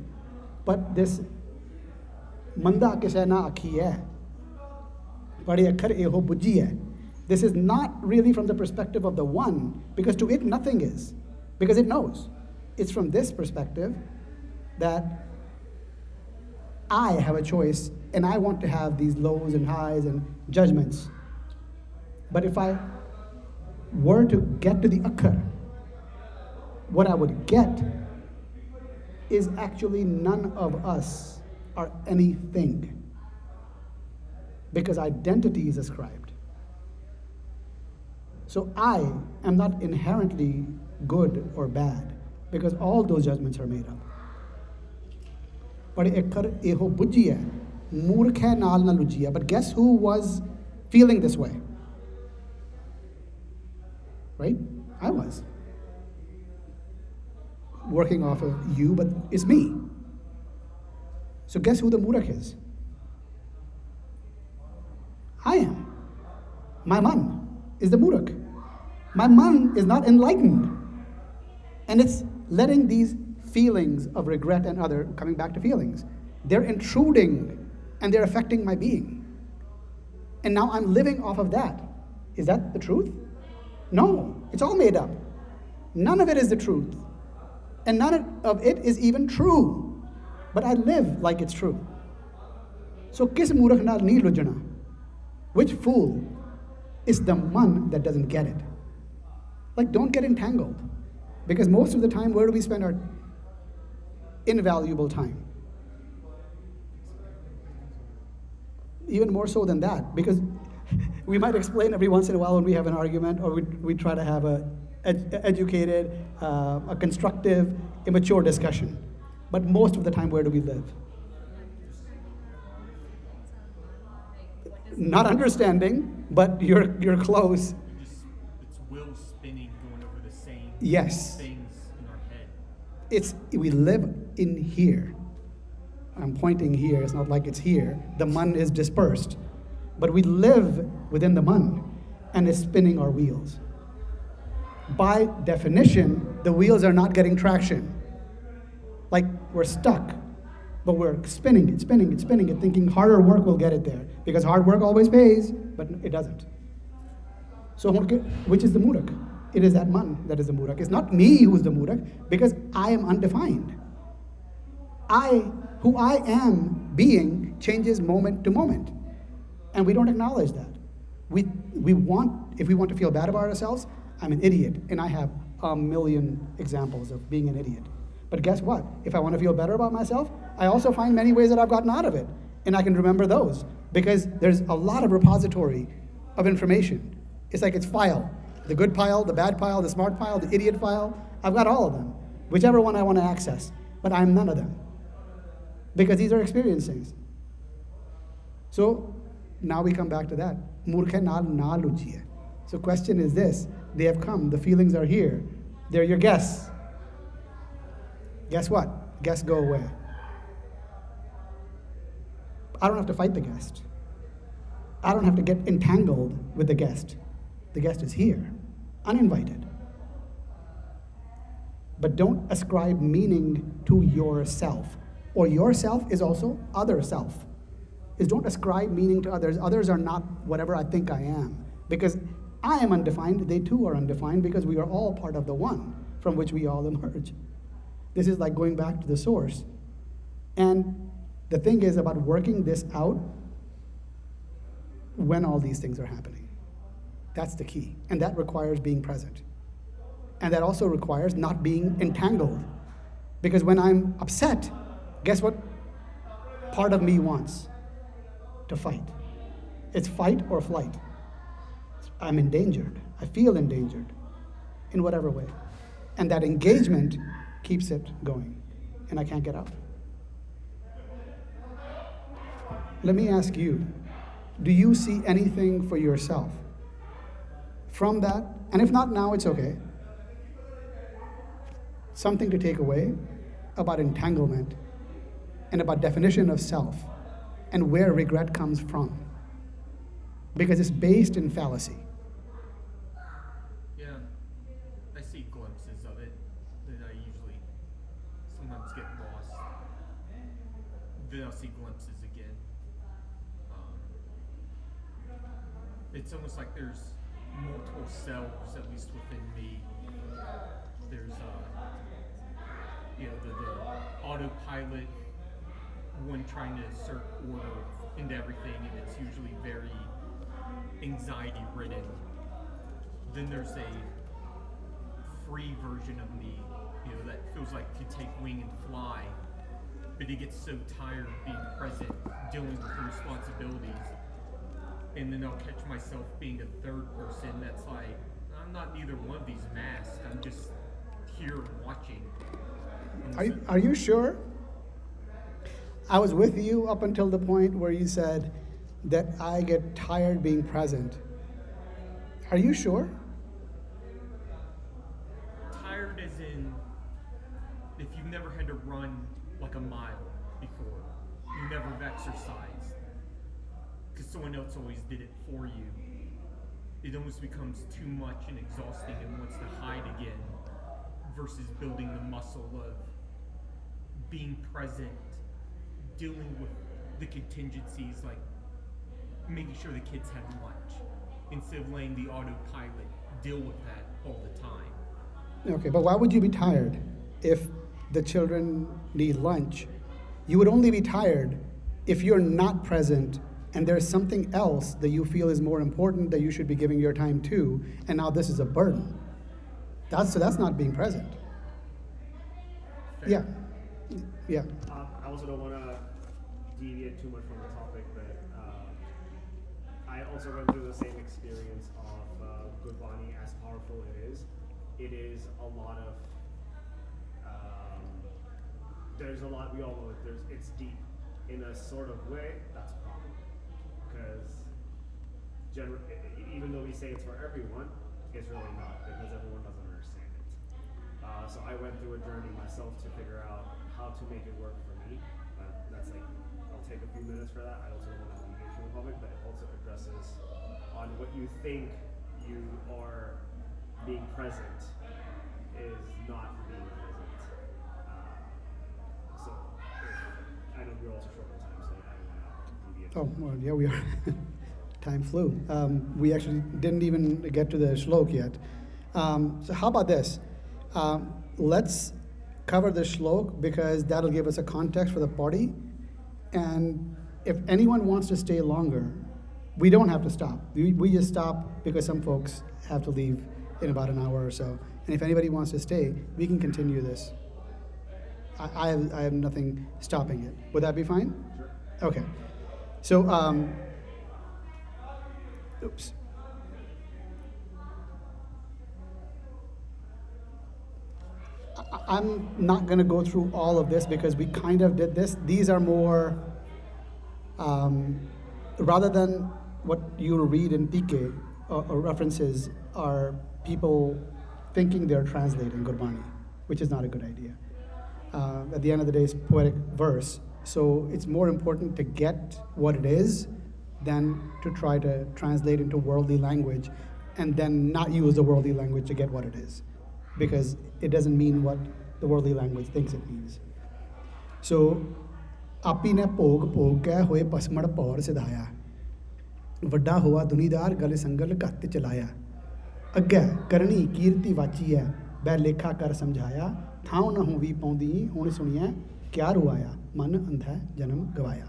but this manda kishe na akhi hai. Bade akhar eho bujji hai. This is not really from the perspective of the one, because to it nothing is, because it knows. It's from this perspective that I have a choice and I want to have these lows and highs and judgments. But if I were to get to the akhar, what I would get is actually none of us are anything, because identity is ascribed. So I am not inherently good or bad, because all those judgments are made up. But guess who was feeling this way? Right? I was. Working off of you, but it's me. So guess who the Murak is? I am. My man is the Murak. My man is not enlightened. And it's letting these feelings of regret and other, coming back to feelings, they're intruding and they're affecting my being. And now I'm living off of that. Is that the truth? No, it's all made up. None of it is the truth. And none of it is even true. But I live like it's true. So kis murakh naal nahi lujna? Which fool is the man that doesn't get it? Like, don't get entangled. Because most of the time, where do we spend our invaluable time? Even more so than that, because we might explain every once in a while when we have an argument, or we try to have a educated, a constructive, immature discussion. But most of the time, where do we live? Not understanding, but you're close. It's will spinning, going over the same Yes. things in our head. We live in here. I'm pointing here, it's not like it's here. The man is dispersed. But we live within the man, and it's spinning our wheels. By definition, the wheels are not getting traction. Like we're stuck, but we're spinning it, thinking harder work will get it there. Because hard work always pays, but it doesn't. So which is the Murak? It is that man that is the Murak. It's not me who is the Murak because I am undefined. Who I am being changes moment to moment. And we don't acknowledge that. If we want to feel bad about ourselves, I'm an idiot. And I have a million examples of being an idiot. But guess what? If I want to feel better about myself, I also find many ways that I've gotten out of it. And I can remember those because there's a lot of repository of information. It's like it's file. The good pile, the bad pile, the smart pile, the idiot pile. I've got all of them. Whichever one I want to access. But I'm none of them. Because these are experiencings. So now we come back to that. Murkha naal na luchiye. So question is this. They have come. The feelings are here. They're your guests. Guess what? Guests go away. I don't have to fight the guest. I don't have to get entangled with the guest. The guest is here, uninvited. But don't ascribe meaning to yourself. Or yourself is also other self. Is don't ascribe meaning to others. Others are not whatever I think I am. Because I am undefined, they too are undefined because we are all part of the one from which we all emerge. This is like going back to the source. And the thing is about working this out when all these things are happening. That's the key. And that requires being present. And that also requires not being entangled. Because when I'm upset, guess what part of me wants? To fight. It's fight or flight. I'm endangered. I feel endangered in whatever way. And that engagement keeps it going. And I can't get out. Let me ask you, do you see anything for yourself from that? And if not now, it's okay. Something to take away about entanglement and about definition of self and where regret comes from. Because it's based in fallacy. Yeah, I see glimpses of it that I usually sometimes get lost. Then I'll see glimpses again. It's almost like there's multiple selves, at least within me. There's the autopilot, one trying to assert order into everything, and it's usually very anxiety ridden. Then there's a free version of me, that feels like could take wing and fly, but it gets so tired being present, dealing with the responsibilities. And then I'll catch myself being a third person that's like, I'm not neither one of these masks. I'm just here watching. Are you sure? I was with you up until the point where you said that I get tired being present. Are you sure? Tired as in, if you've never had to run like a mile before, you never have exercised, because someone else always did it for you, it almost becomes too much and exhausting and wants to hide again, versus building the muscle of being present, dealing with the contingencies, like making sure the kids had lunch, instead of letting the autopilot deal with that all the time. Okay, but why would you be tired if the children need lunch? You would only be tired if you're not present and there's something else that you feel is more important that you should be giving your time to, and now this is a burden. That's not being present. Fair. Yeah. I also don't want to deviate too much from the topic, but I also went through the same experience of Gurbani, as powerful it is. It is a lot of, there's a lot, we all know it's deep. In a sort of way, that's a problem. Because even though we say it's for everyone, it's really not, because everyone doesn't understand it. So I went through a journey myself to figure out how to make it work for me. That's like, I'll take a few minutes for that. I also don't want to engage in the public, but it also addresses on what you think you are being present is not being present. So I know we're also short on time, so I don't want to deviate. Oh, well, yeah, we are. Time flew. We actually didn't even get to the shlok yet. So how about this? Let's cover the shlok because that'll give us a context for the Paurhi. And if anyone wants to stay longer, we don't have to stop. We just stop because some folks have to leave in about an hour or so. And if anybody wants to stay, we can continue this. I have nothing stopping it. Would that be fine? Sure. Okay. So, oops. I'm not going to go through all of this because we kind of did this. These are more, rather than what you'll read in PK or references, are people thinking they're translating Gurbani, which is not a good idea. At the end of the day, it's poetic verse. So it's more important to get what it is than to try to translate into worldly language and then not use the worldly language to get what it is. Because it doesn't mean what the worldly language thinks it means. So, ਆਪੀ ਨੇ ਭੋਗ ਭੋਗ ਕੈ ਹੋਏ ਪਸਮੜ ਪੌਰ ਸਿਧਾਇਆ ਵੱਡਾ ਹੋਆ ਦੁਨੀਦਾਰ ਗਲੇ ਸੰਗਲ ਘੱਤ ਚਲਾਇਆ ਅੱਗੇ ਕਰਨੀ ਕੀਰਤੀ ਵਾਚੀ ਹੈ ਬੈ ਲੇਖਾ ਕਰ ਸਮਝਾਇਆ ਥਾਉ ਨਾ ਹੋਵੀ ਪੌਂਦੀ ਹੁਣ ਸੁਣੀਐ ਕਿਆ ਰੁਆਇਆ ਮਨ ਅੰਧਾ ਜਨਮ ਗਵਾਇਆ.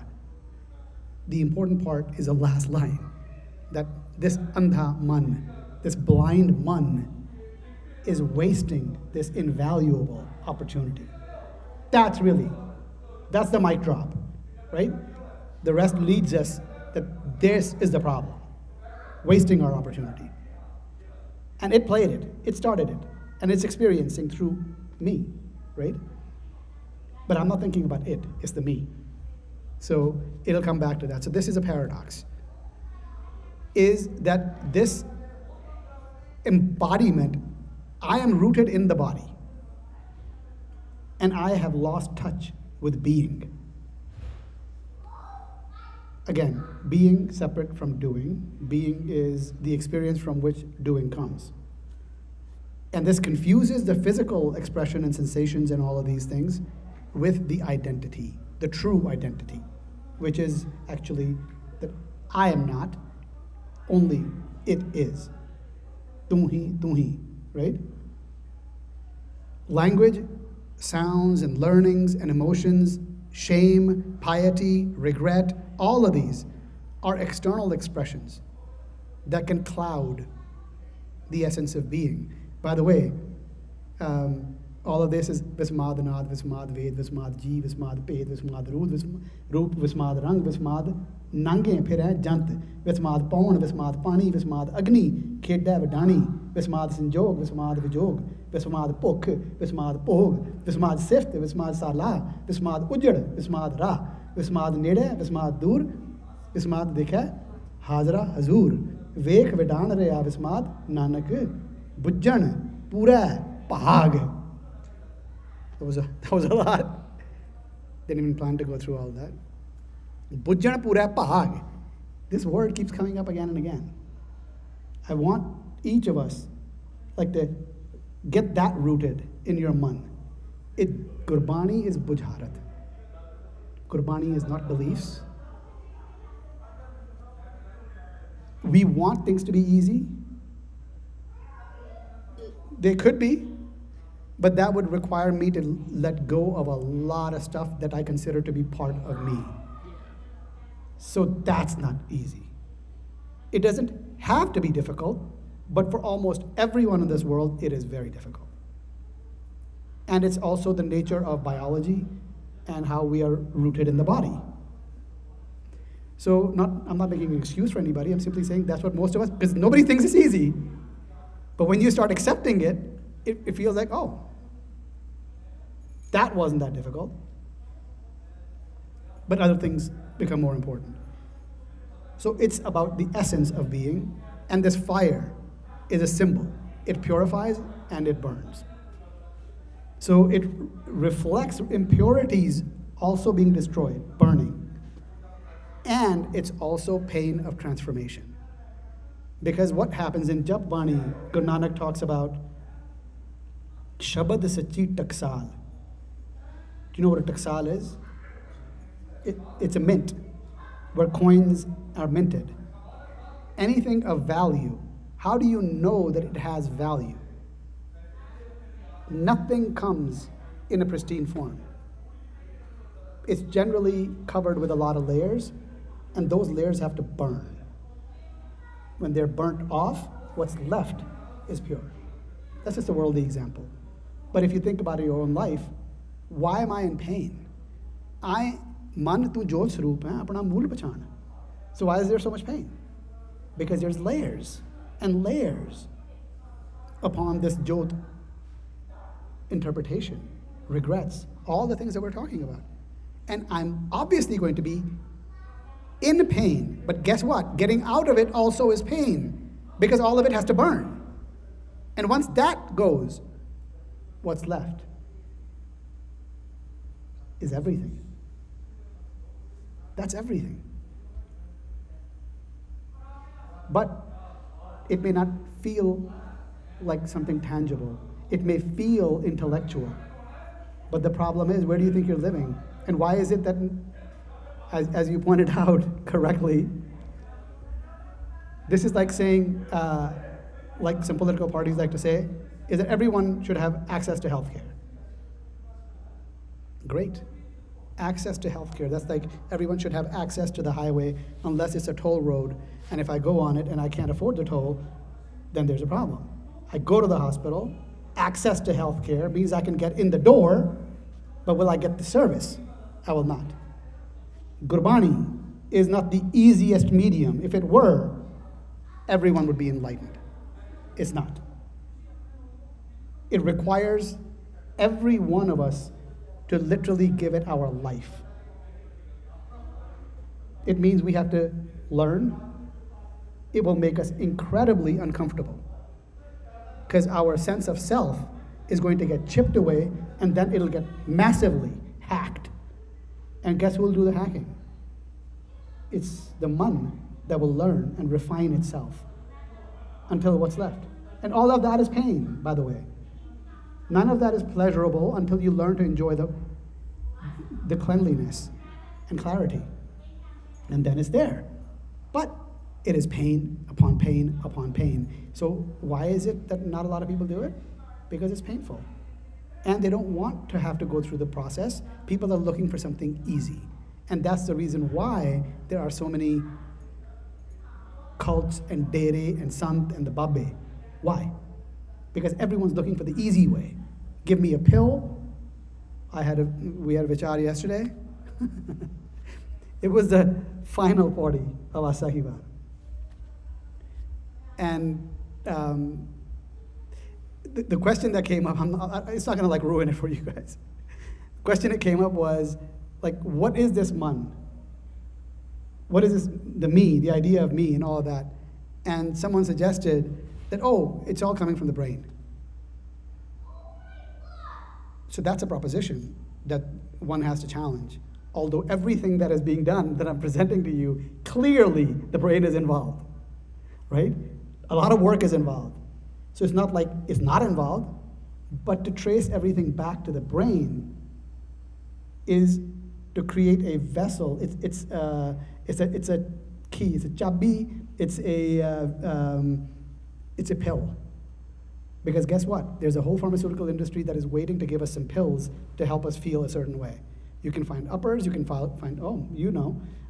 The important part is the last line, that this andha man, this blind man, is wasting this invaluable opportunity. That's the mic drop, right? The rest leads us that this is the problem, wasting our opportunity. And it played it, it started it, and it's experiencing through me, right? But I'm not thinking about it, it's the me. So it'll come back to that. So this is a paradox, is that this embodiment, I am rooted in the body, and I have lost touch with being. Again, being separate from doing. Being is the experience from which doing comes. And this confuses the physical expression and sensations and all of these things with the identity, the true identity, which is actually that I am not, only it is. Tu hi, right? Language, sounds and learnings and emotions, shame, piety, regret, all of these are external expressions that can cloud the essence of being. By the way, all of this is Vismad Nad, Vismad Ved, Vismad Ji, Vismad Ped, Vismad Roop, Vismad Rang, Vismad Nange Phir Jant, Vismad Paun, Vismad Pani, Vismad Agni, Kheda Vidani, Vismad Sanjog, Vismad Vijog, Vismad Pukh, Vismad Pog, Vismad Sift, Vismad Sala, Vismad Ujjad, Vismad Ra, Vismad Nede, Vismad Dur, Vismad Dikha, Hazra Hazur, Vek Vidan Rea, Vismad Nanak, Bujjan, Pura, Pahag. That was a lot. Didn't even plan to go through all that. Bujjan Pura Pahag. This word keeps coming up again and again. I want each of us to get that rooted in your man. Gurbani is bujharat. Gurbani is not beliefs. We want things to be easy. They could be, but that would require me to let go of a lot of stuff that I consider to be part of me. So that's not easy. It doesn't have to be difficult, but for almost everyone in this world, it is very difficult. And it's also the nature of biology and how we are rooted in the body. So I'm not making an excuse for anybody, I'm simply saying that's what most of us, because nobody thinks it's easy. But when you start accepting it, it feels like, oh, that wasn't that difficult. But other things become more important. So it's about the essence of being, and this fire is a symbol. It purifies and it burns. So it reflects impurities also being destroyed, burning. And it's also pain of transformation. Because what happens in Jap Bani, Guru Nanak talks about Shabad Sachi Taksal. Do you know what a taksal is? It's a mint where coins are minted. anything of value, how do you know that it has value? Nothing comes in a pristine form. It's generally covered with a lot of layers, and those layers have to burn. When they're burnt off, what's left is pure. That's just a worldly example. But if you think about your own life, why am I in pain? Man tu jot swaroop hai, apna mool pachan. So why is there so much pain? Because there's layers and layers upon this jot interpretation, regrets, all the things that we're talking about. And I'm obviously going to be in pain. But guess what? Getting out of it also is pain, because all of it has to burn. And once that goes, what's left is everything. That's everything. But it may not feel like something tangible. It may feel intellectual. But the problem is, where do you think you're living? And why is it that, as you pointed out correctly, this is like saying, like some political parties like to say, is that everyone should have access to healthcare. Great. Access to healthcare. That's like everyone should have access to the highway unless it's a toll road. And if I go on it and I can't afford the toll, then there's a problem. I go to the hospital, access to healthcare means I can get in the door, but will I get the service? I will not. Gurbani is not the easiest medium. If it were, everyone would be enlightened. It's not. It requires every one of us to literally give it our life. It means we have to learn. It will make us incredibly uncomfortable, because our sense of self is going to get chipped away, and then it'll get massively hacked. And guess who will do the hacking? It's the man that will learn and refine itself until what's left. And all of that is pain, by the way. None of that is pleasurable until you learn to enjoy the cleanliness and clarity. And then it's there. But it is pain upon pain upon pain. So why is it that not a lot of people do it? Because it's painful. And they don't want to have to go through the process. People are looking for something easy. And that's the reason why there are so many cults and dere and sant and the babbe. Why? Because everyone's looking for the easy way. Give me a pill. We had a vichar yesterday. It was the final party of our Sahiba. And the question that came up, it's not going to ruin it for you guys. The question that came up was, what is this man? What is this, the me, the idea of me and all of that? And someone suggested that, it's all coming from the brain. So that's a proposition that one has to challenge. Although everything that is being done, that I'm presenting to you, clearly the brain is involved, right? A lot of work is involved. So it's not like it's not involved, but to trace everything back to the brain is to create a vessel. It's a key, it's a chabi, it's a pill. Because guess what? There's a whole pharmaceutical industry that is waiting to give us some pills to help us feel a certain way. You can find uppers, you can find,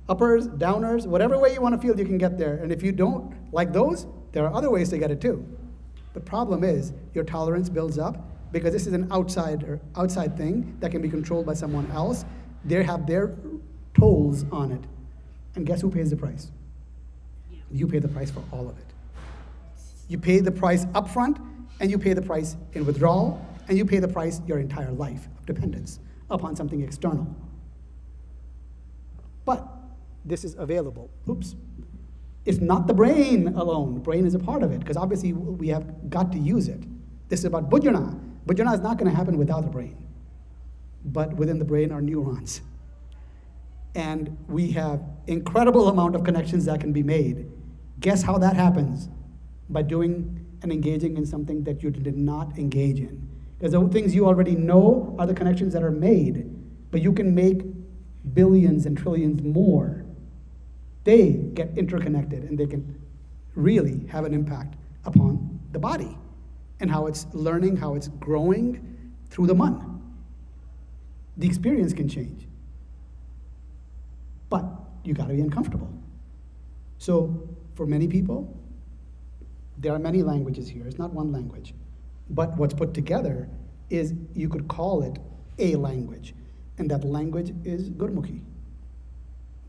uppers, downers, whatever way you want to feel, you can get there. And if you don't like those, there are other ways to get it too. The problem is your tolerance builds up because this is an outside thing that can be controlled by someone else. They have their tolls on it. And guess who pays the price? You pay the price for all of it. You pay the price upfront, and you pay the price in withdrawal, and you pay the price your entire life of dependence upon something external. But this is available. Oops. It's not the brain alone. The brain is a part of it, because obviously we have got to use it. This is about bujana. Bujana is not going to happen without the brain. But within the brain are neurons. And we have incredible amount of connections that can be made. Guess how that happens? By doing and engaging in something that you did not engage in. Because the things you already know are the connections that are made, but you can make billions and trillions more. They get interconnected and they can really have an impact upon the body and how it's learning, how it's growing through the man. The experience can change. But you got to be uncomfortable. So for many people, there are many languages here. It's not one language. But what's put together is, you could call it a language. And that language is Gurmukhi.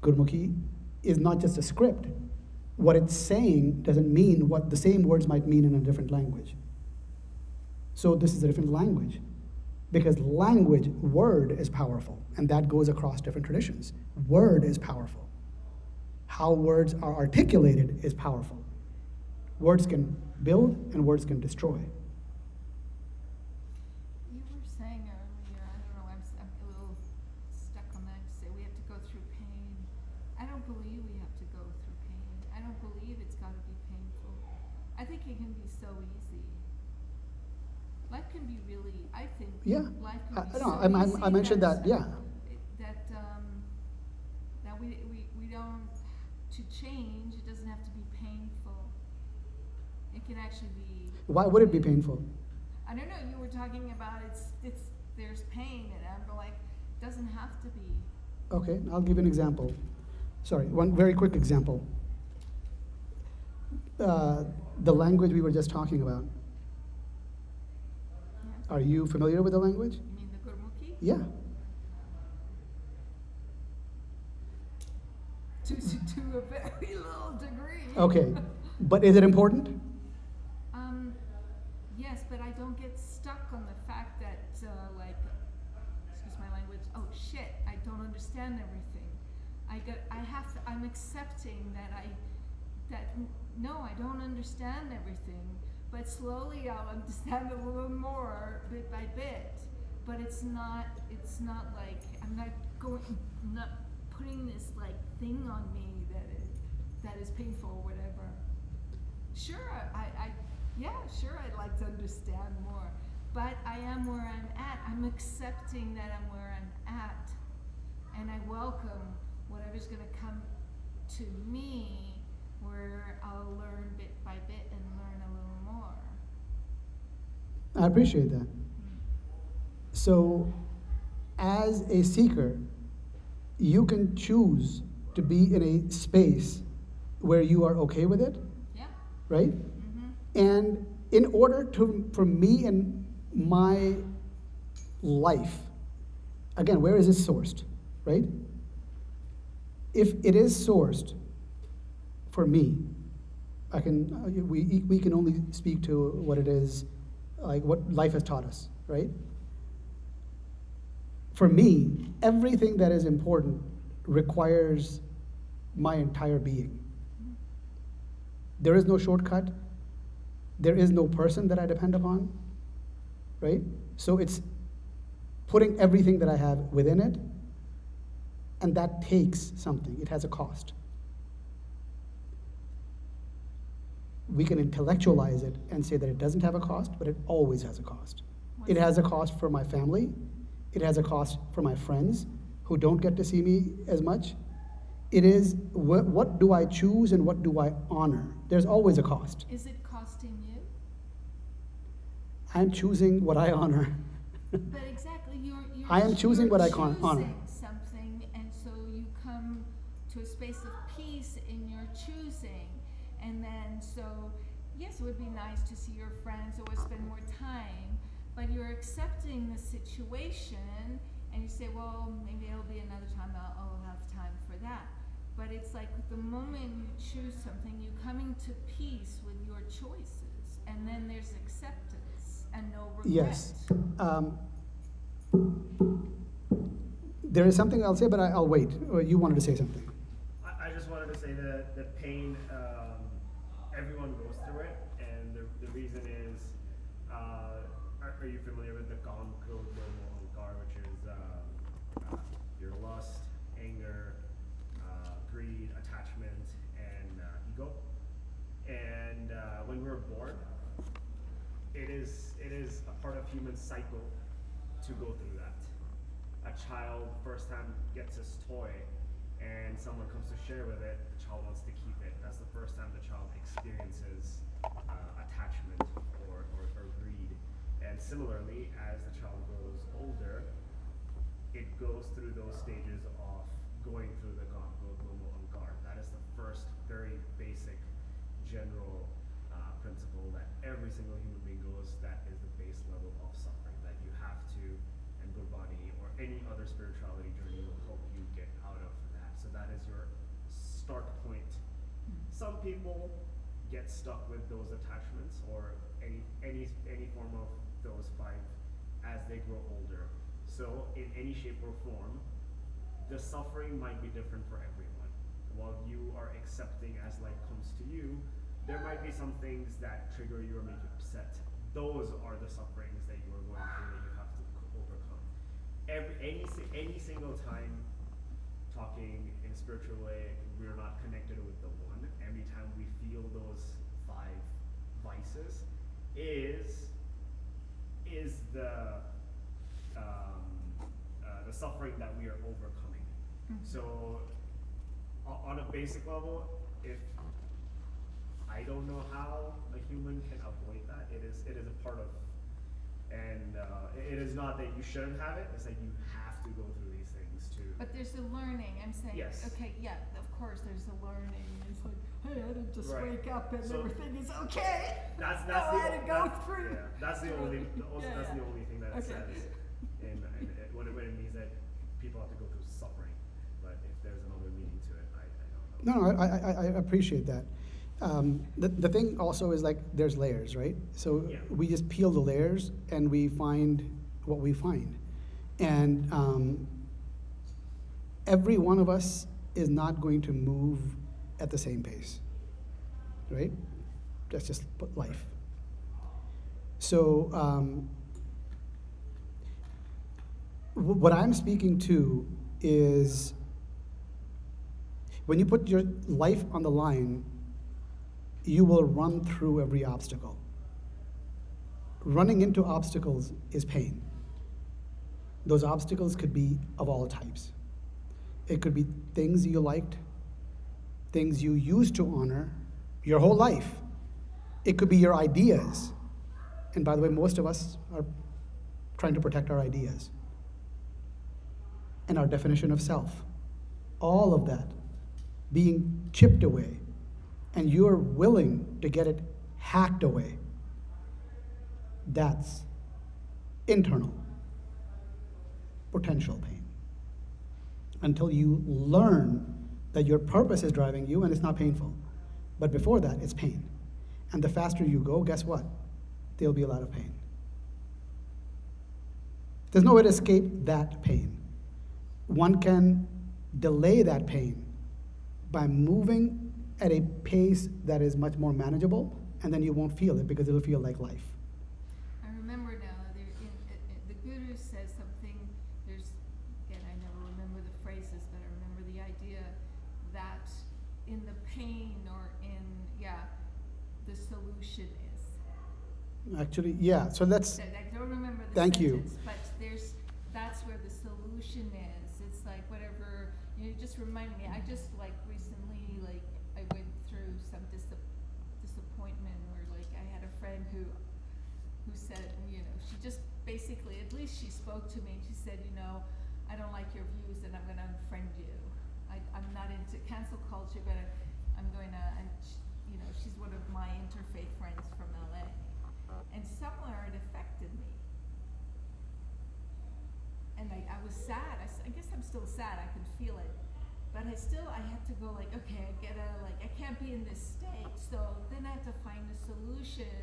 Gurmukhi is not just a script. What it's saying doesn't mean what the same words might mean in a different language. So this is a different language. Because language, word is powerful, and that goes across different traditions. Word is powerful. How words are articulated is powerful. Words can build and words can destroy. You were saying earlier, I don't know, I'm a little stuck on that, to say we have to go through pain. I don't believe we have to go through pain. I don't believe it's got to be painful. I think it can be so easy. Life can be really, I think, Yeah, life can be no, so easy I mentioned that, yeah. That we don't, to change, it doesn't have to be painful. It can actually be. Why would it be painful? I don't know, you were talking about there's pain, and I'm like, it doesn't have to be. Okay, I'll give you an example. Sorry, one very quick example. The language we were just talking about. Yeah. Are you familiar with the language? You mean the Gurmukhi? Yeah. To a very little degree. Okay, but is it important? Yes, but I don't get stuck on the fact that, like, excuse my language, oh shit, I don't understand everything. I'm accepting no, I don't understand everything, but slowly I'll understand a little more bit by bit. But it's not like, I'm not putting this like thing on me that is painful or whatever. Sure, sure I'd like to understand more, but I am where I'm at. I'm accepting that I'm where I'm at, and I welcome whatever's gonna come to me, where I'll learn bit by bit and learn a little more. I appreciate that. So, as a seeker, you can choose to be in a space where you are okay with it, Yeah. right? And in order for me and my life, again, where is it sourced, right? If it is sourced for me, we can only speak to what it is, like what life has taught us, right? For me, everything that is important requires my entire being. There is no shortcut. There is no person that I depend upon, right? So it's putting everything that I have within it, and that takes something. It has a cost. We can intellectualize it and say that it doesn't have a cost, but it always has a cost. It has a cost for my family. It has a cost for my friends who don't get to see me as much. It is, what do I choose and what do I honor? There's always a cost. Is it costing you? I'm choosing what I honor. But exactly, you're I am choosing what I honor. choosing something, and so you come to a space of peace in your choosing. And then, so, yes, it would be nice to see your friends or spend more time, but you're accepting the situation, and you say, well, maybe it'll be another time, I'll have time for that. But it's like the moment you choose something, you're coming to peace with your choices, and then there's acceptance and no regret. Yes. There is something I'll say, but I'll wait. You wanted to say something. I just wanted to say that the pain, everyone goes through it, and the reason is, are you familiar with the Kam, Krodh, Lomo, Ankar, which is your lust, anger, greed, attachment, and ego? And when we're born, it is a part of human cycle to go through that. A child first time gets his toy, and someone comes to share with it, the child wants to keep it. That's the first time the child experiences attachment or greed. And similarly, as the child grows older, it goes through those stages of going through the Gomo Ankar. That is the first very basic general principle that every single human being goes. That is the base level of suffering that you have to, and Gurbani or any other spirituality journey will help you get out of that. So that is your start point. Some people get stuck with those attachments or any form of those five as they grow older. So in any shape or form, the suffering might be different for everyone. While you are accepting as life comes to you, there might be some things that trigger you or make you upset. Those are the sufferings that you are going through that you have to overcome. Any single time talking in a spiritual way, we're not connected with the one. Every time we feel those five vices is the suffering that we are overcoming. So on a basic level, if I don't know how a human can avoid that, it is a part of, and it is not that you shouldn't have it, it's like you have to go through these things to. But there's the learning. I'm saying, Yes. okay, yeah, of course there's the learning. It's like, hey, I didn't just Right. wake up and So everything is okay. That's No, I had to go that's, through. Yeah, that's the only Yeah, that's yeah. the only thing that it Okay. says, and what it means that people have to go through suffering. But if there's another meaning to it, I don't know. No, I appreciate that. The thing also is like there's layers, right? So Yeah. we just peel the layers and we find what we find. And every one of us is not going to move at the same pace, right? That's just life. So what I'm speaking to is when you put your life on the line, you will run through every obstacle. Running into obstacles is pain. Those obstacles could be of all types. It could be things you liked, things you used to honor your whole life. It could be your ideas. And by the way, most of us are trying to protect our ideas and our definition of self. All of that being chipped away, and you're willing to get it hacked away. That's internal potential pain. Until you learn that your purpose is driving you and it's not painful. But before that, it's pain. And the faster you go, guess what? There'll be a lot of pain. There's no way to escape that pain. One can delay that pain by moving at a pace that is much more manageable, and then you won't feel it because it'll feel like life. I remember now, the Guru says something, again, I never remember the phrases, but I remember the idea that in the pain or the solution is. Actually, yeah, so that's, I don't remember the Thank you. sentence, but that's where the solution is. It's like whatever, you just remind me, I just like recently, like I went through some disappointment where like I had a friend who said, she just basically, at least she spoke to me and she said, I don't like your views and I'm going to unfriend you. I'm not into cancel culture, but I'm going to, and she's one of my interfaith friends from LA. And somewhere it affected me. And I was sad. I guess I'm still sad. I can feel it. But I had to go like, okay, I can't be in this state. So then I have to find a solution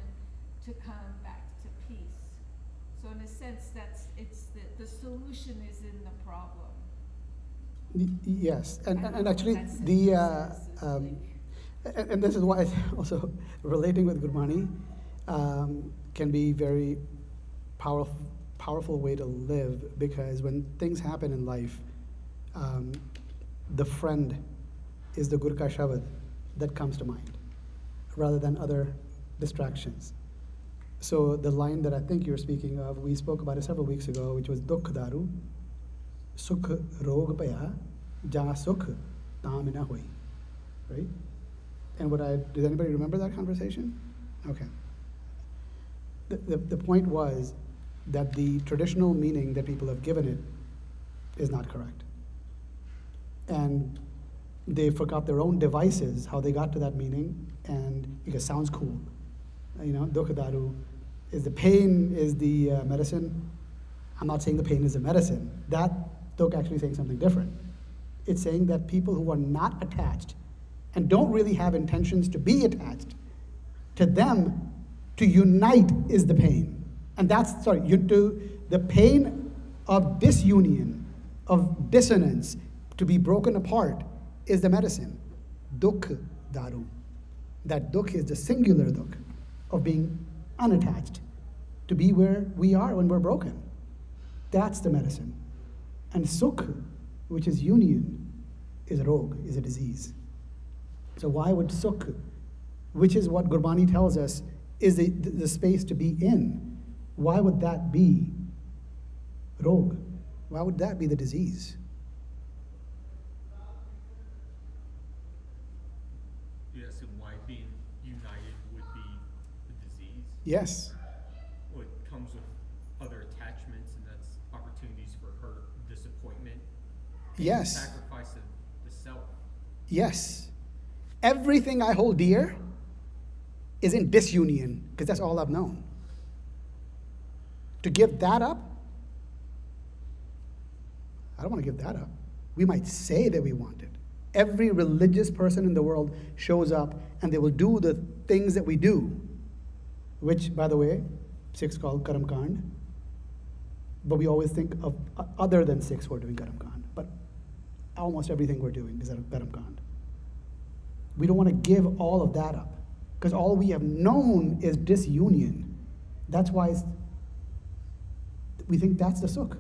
to come back to peace. So in a sense, the solution is in the problem. yes, I don't know and what actually that the, sentence says, and this is why also relating with Gurmani can be very powerful way to live, because when things happen in life, the friend is the Gurka Shabad that comes to mind, rather than other distractions. So the line that I think you're speaking of, we spoke about it several weeks ago, which was Dukh Daru, Sukh Rog Paya, Ja sukh tam na hui. Right? And did anybody remember that conversation? Okay. The point was that the traditional meaning that people have given it is not correct. And they forgot their own devices, how they got to that meaning, and because it sounds cool. Dukha daru is the pain is the medicine. I'm not saying the pain is the medicine. That dukha actually saying something different. It's saying that people who are not attached and don't really have intentions to be attached, to them, to unite is the pain. And the pain of disunion, of dissonance, to be broken apart is the medicine. Dukh daru. That dukh is the singular dukh of being unattached, to be where we are when we're broken. That's the medicine. And sukh, which is union, is a rog, is a disease. So why would sukh, which is what Gurbani tells us is the space to be in, why would that be rog? Why would that be the disease? Yes, and why being united would be the disease? Yes. Well, it comes with other attachments, and that's opportunities for hurt, disappointment. Yes. Sacrifice of the self. Yes. Everything I hold dear is in disunion, because that's all I've known. To give that up, I don't want to give that up. We might say that we want it. Every religious person in the world shows up and they will do the things that we do, which, by the way, Sikhs call Karam Kand. But we always think of other than Sikhs who are doing Karam Kand. But almost everything we're doing is Karam Kand. We don't want to give all of that up, because all we have known is disunion. That's why we think that's the sukh.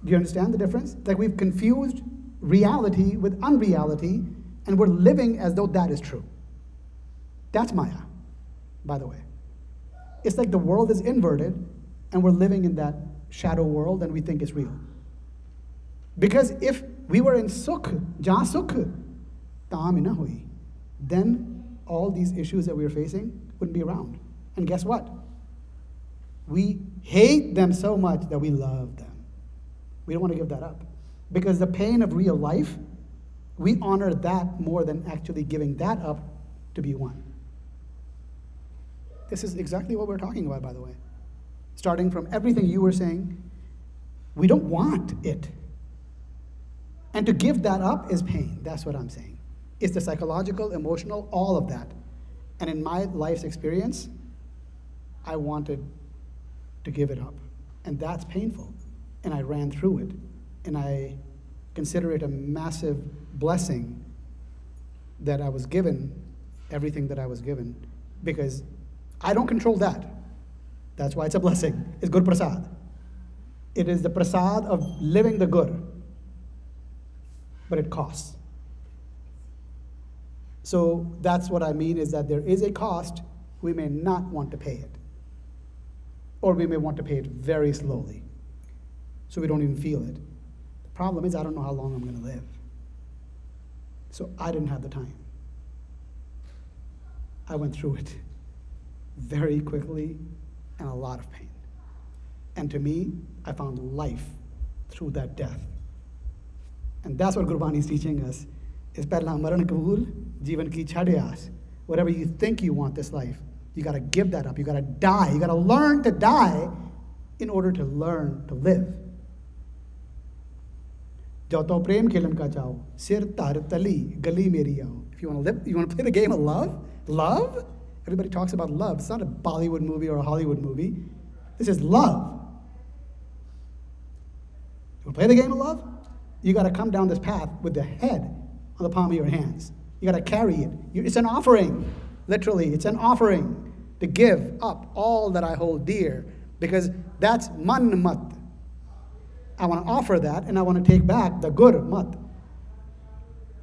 Do you understand the difference? Like, we've confused reality with unreality, and we're living as though that is true. That's Maya, by the way. It's like the world is inverted, and we're living in that shadow world, and we think it's real. Because if we were in sukh, ja sukh, tam na hui, then all these issues that we are facing wouldn't be around. And guess what? We hate them so much that we love them. We don't want to give that up. Because the pain of real life, we honor that more than actually giving that up to be one. This is exactly what we're talking about, by the way. Starting from everything you were saying, we don't want it. And to give that up is pain. That's what I'm saying. It's the psychological, emotional, all of that. And in my life's experience, I wanted to give it up. And that's painful. And I ran through it. And I consider it a massive blessing that I was given everything that I was given, because I don't control that. That's why it's a blessing. It's Gur Prasad. It is the prasad of living the Gur. But it costs. So that's what I mean, is that there is a cost. We may not want to pay it. Or we may want to pay it very slowly, so we don't even feel it. The problem is, I don't know how long I'm going to live. So I didn't have the time. I went through it very quickly and a lot of pain. And to me, I found life through that death. And that's what Gurbani is teaching us, is Pehla maran kabul, jivan ki chhade aas. Whatever you think you want this life, you got to give that up. You got to die. You got to learn to die in order to learn to live. Jo to prem khelan ka chao, sir tar tali, gali meri aao. If you want to live, you want to play the game of love? Love? Everybody talks about love. It's not a Bollywood movie or a Hollywood movie. This is love. You want to play the game of love? You got to come down this path with the head on the palm of your hands. You got to carry it. It's an offering. Literally, it's an offering to give up all that I hold dear, because that's man mat. I want to offer that, and I want to take back the gur mat.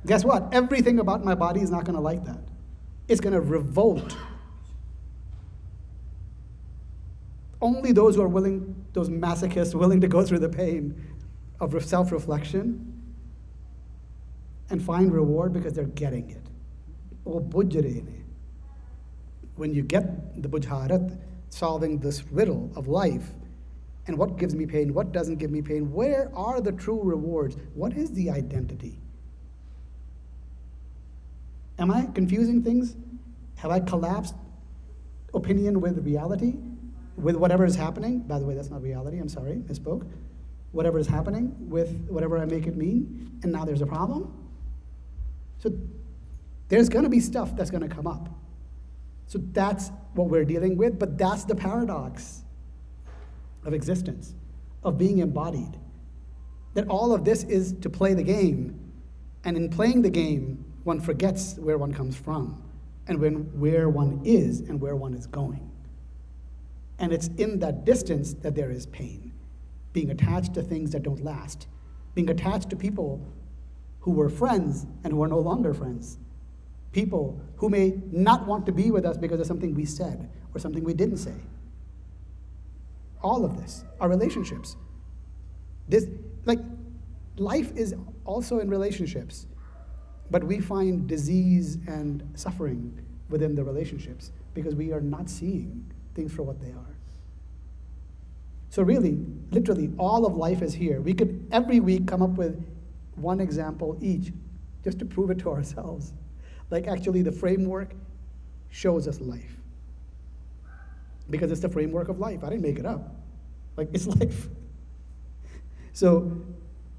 Guess what? Everything about my body is not going to like that. It's going to revolt Only those who are willing, those masochists willing to go through the pain of self-reflection and find reward because they're getting it. Oh, bujjare. When you get the bujharat, solving this riddle of life, and what gives me pain, what doesn't give me pain, where are the true rewards? What is the identity? Am I confusing things? Have I collapsed opinion with reality? With whatever is happening? By the way, that's not reality, I'm sorry, misspoke. Whatever is happening with whatever I make it mean, and now there's a problem? So there's gonna be stuff that's gonna come up. So that's what we're dealing with, but that's the paradox of existence, of being embodied. That all of this is to play the game, and in playing the game, one forgets where one comes from, and where one is and where one is going. And it's in that distance that there is pain. Being attached to things that don't last. Being attached to people who were friends and who are no longer friends. People who may not want to be with us because of something we said or something we didn't say. All of this, our relationships. Life is also in relationships, but we find disease and suffering within the relationships because we are not seeing things for what they are. So really, literally, all of life is here. We could every week come up with one example each just to prove it to ourselves. Like actually the framework shows us life. Because it's the framework of life. I didn't make it up. Like, it's life. So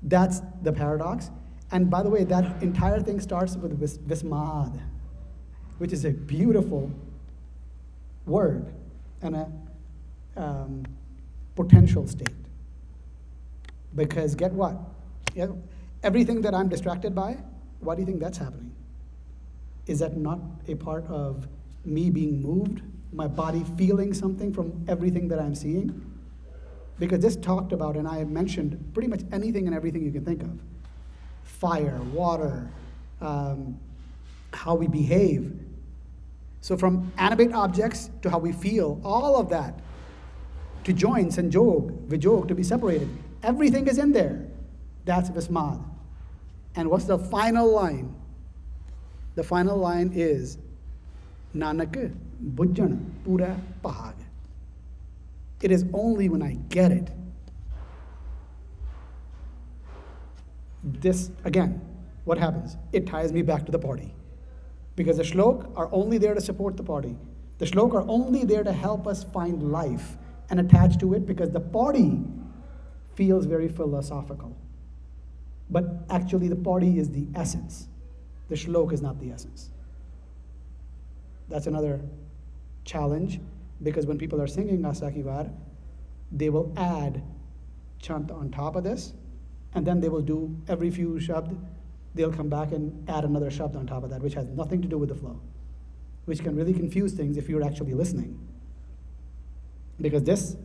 that's the paradox. And by the way, that entire thing starts with vismad, which is a beautiful word and a potential state. Because get what? Everything that I'm distracted by, why do you think that's happening? Is that not a part of me being moved? My body feeling something from everything that I'm seeing? Because this talked about, and I mentioned pretty much anything and everything you can think of. Fire, water, how we behave. So from animate objects to how we feel, all of that, to join, sanjog, vijog, to be separated. Everything is in there. That's vismad. And what's the final line? The final line is Nanak bujjan pura pahag. It is only when I get it. This, again, what happens? It ties me back to the party. Because the shlok are only there to support the party. The shlok are only there to help us find life and attach to it because the party feels very philosophical. But actually the party is the essence. The shlok is not the essence. That's another challenge because when people are singing Asakivar, they will add chant on top of this, and then they will do every few shabd, they'll come back and add another shabd on top of that, which has nothing to do with the flow, which can really confuse things if you're actually listening. Because this,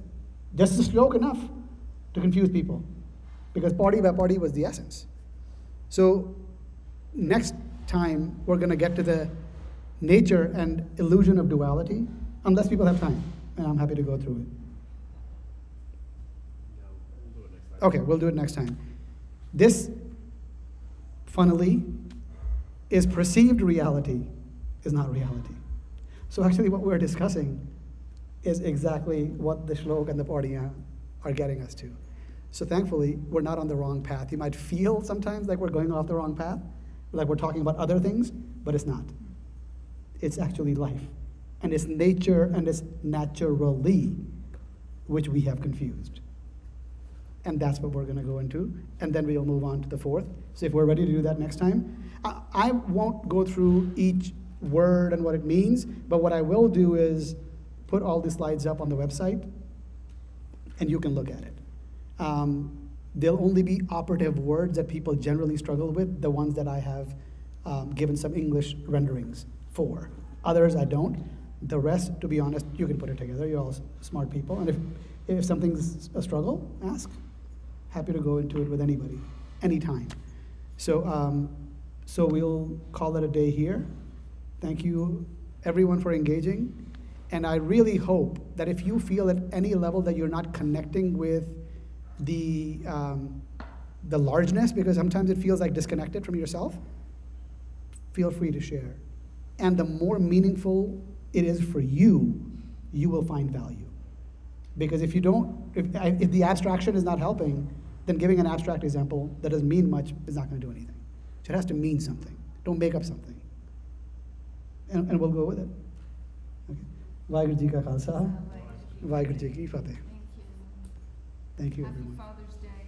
just the shlok enough to confuse people, because party by party was the essence. So next time we're going to get to the nature and illusion of duality, unless people have time, and I'm happy to go through it. No, we'll do it next time. Okay, we'll do it next time. This, funnily, is perceived reality, is not reality. So actually what we're discussing is exactly what the shlok and the party are getting us to. So thankfully, we're not on the wrong path. You might feel sometimes like we're going off the wrong path, like we're talking about other things, but it's not. It's actually life. And it's nature and it's naturally, which we have confused. And that's what we're going to go into. And then we'll move on to the fourth. So if we're ready to do that next time, I won't go through each word and what it means, but what I will do is put all the slides up on the website, and you can look at it. There'll only be operative words that people generally struggle with, the ones that I have given some English renderings for. Others I don't. The rest, to be honest, you can put it together. You're all smart people. And if something's a struggle, ask. Happy to go into it with anybody, anytime. So we'll call it a day here. Thank you, everyone, for engaging. And I really hope that if you feel at any level that you're not connecting with the largeness, because sometimes it feels like disconnected from yourself, feel free to share. And the more meaningful it is for you, you will find value. Because if you don't, if the abstraction is not helping, then giving an abstract example that doesn't mean much is not going to do anything. So it has to mean something. Don't make up something. And we'll go with it. Okay. Vaheguru Ji ka Khalsa, Vaheguru Ji ki Fateh. Thank you. Thank you, Happy everyone. Father's Day.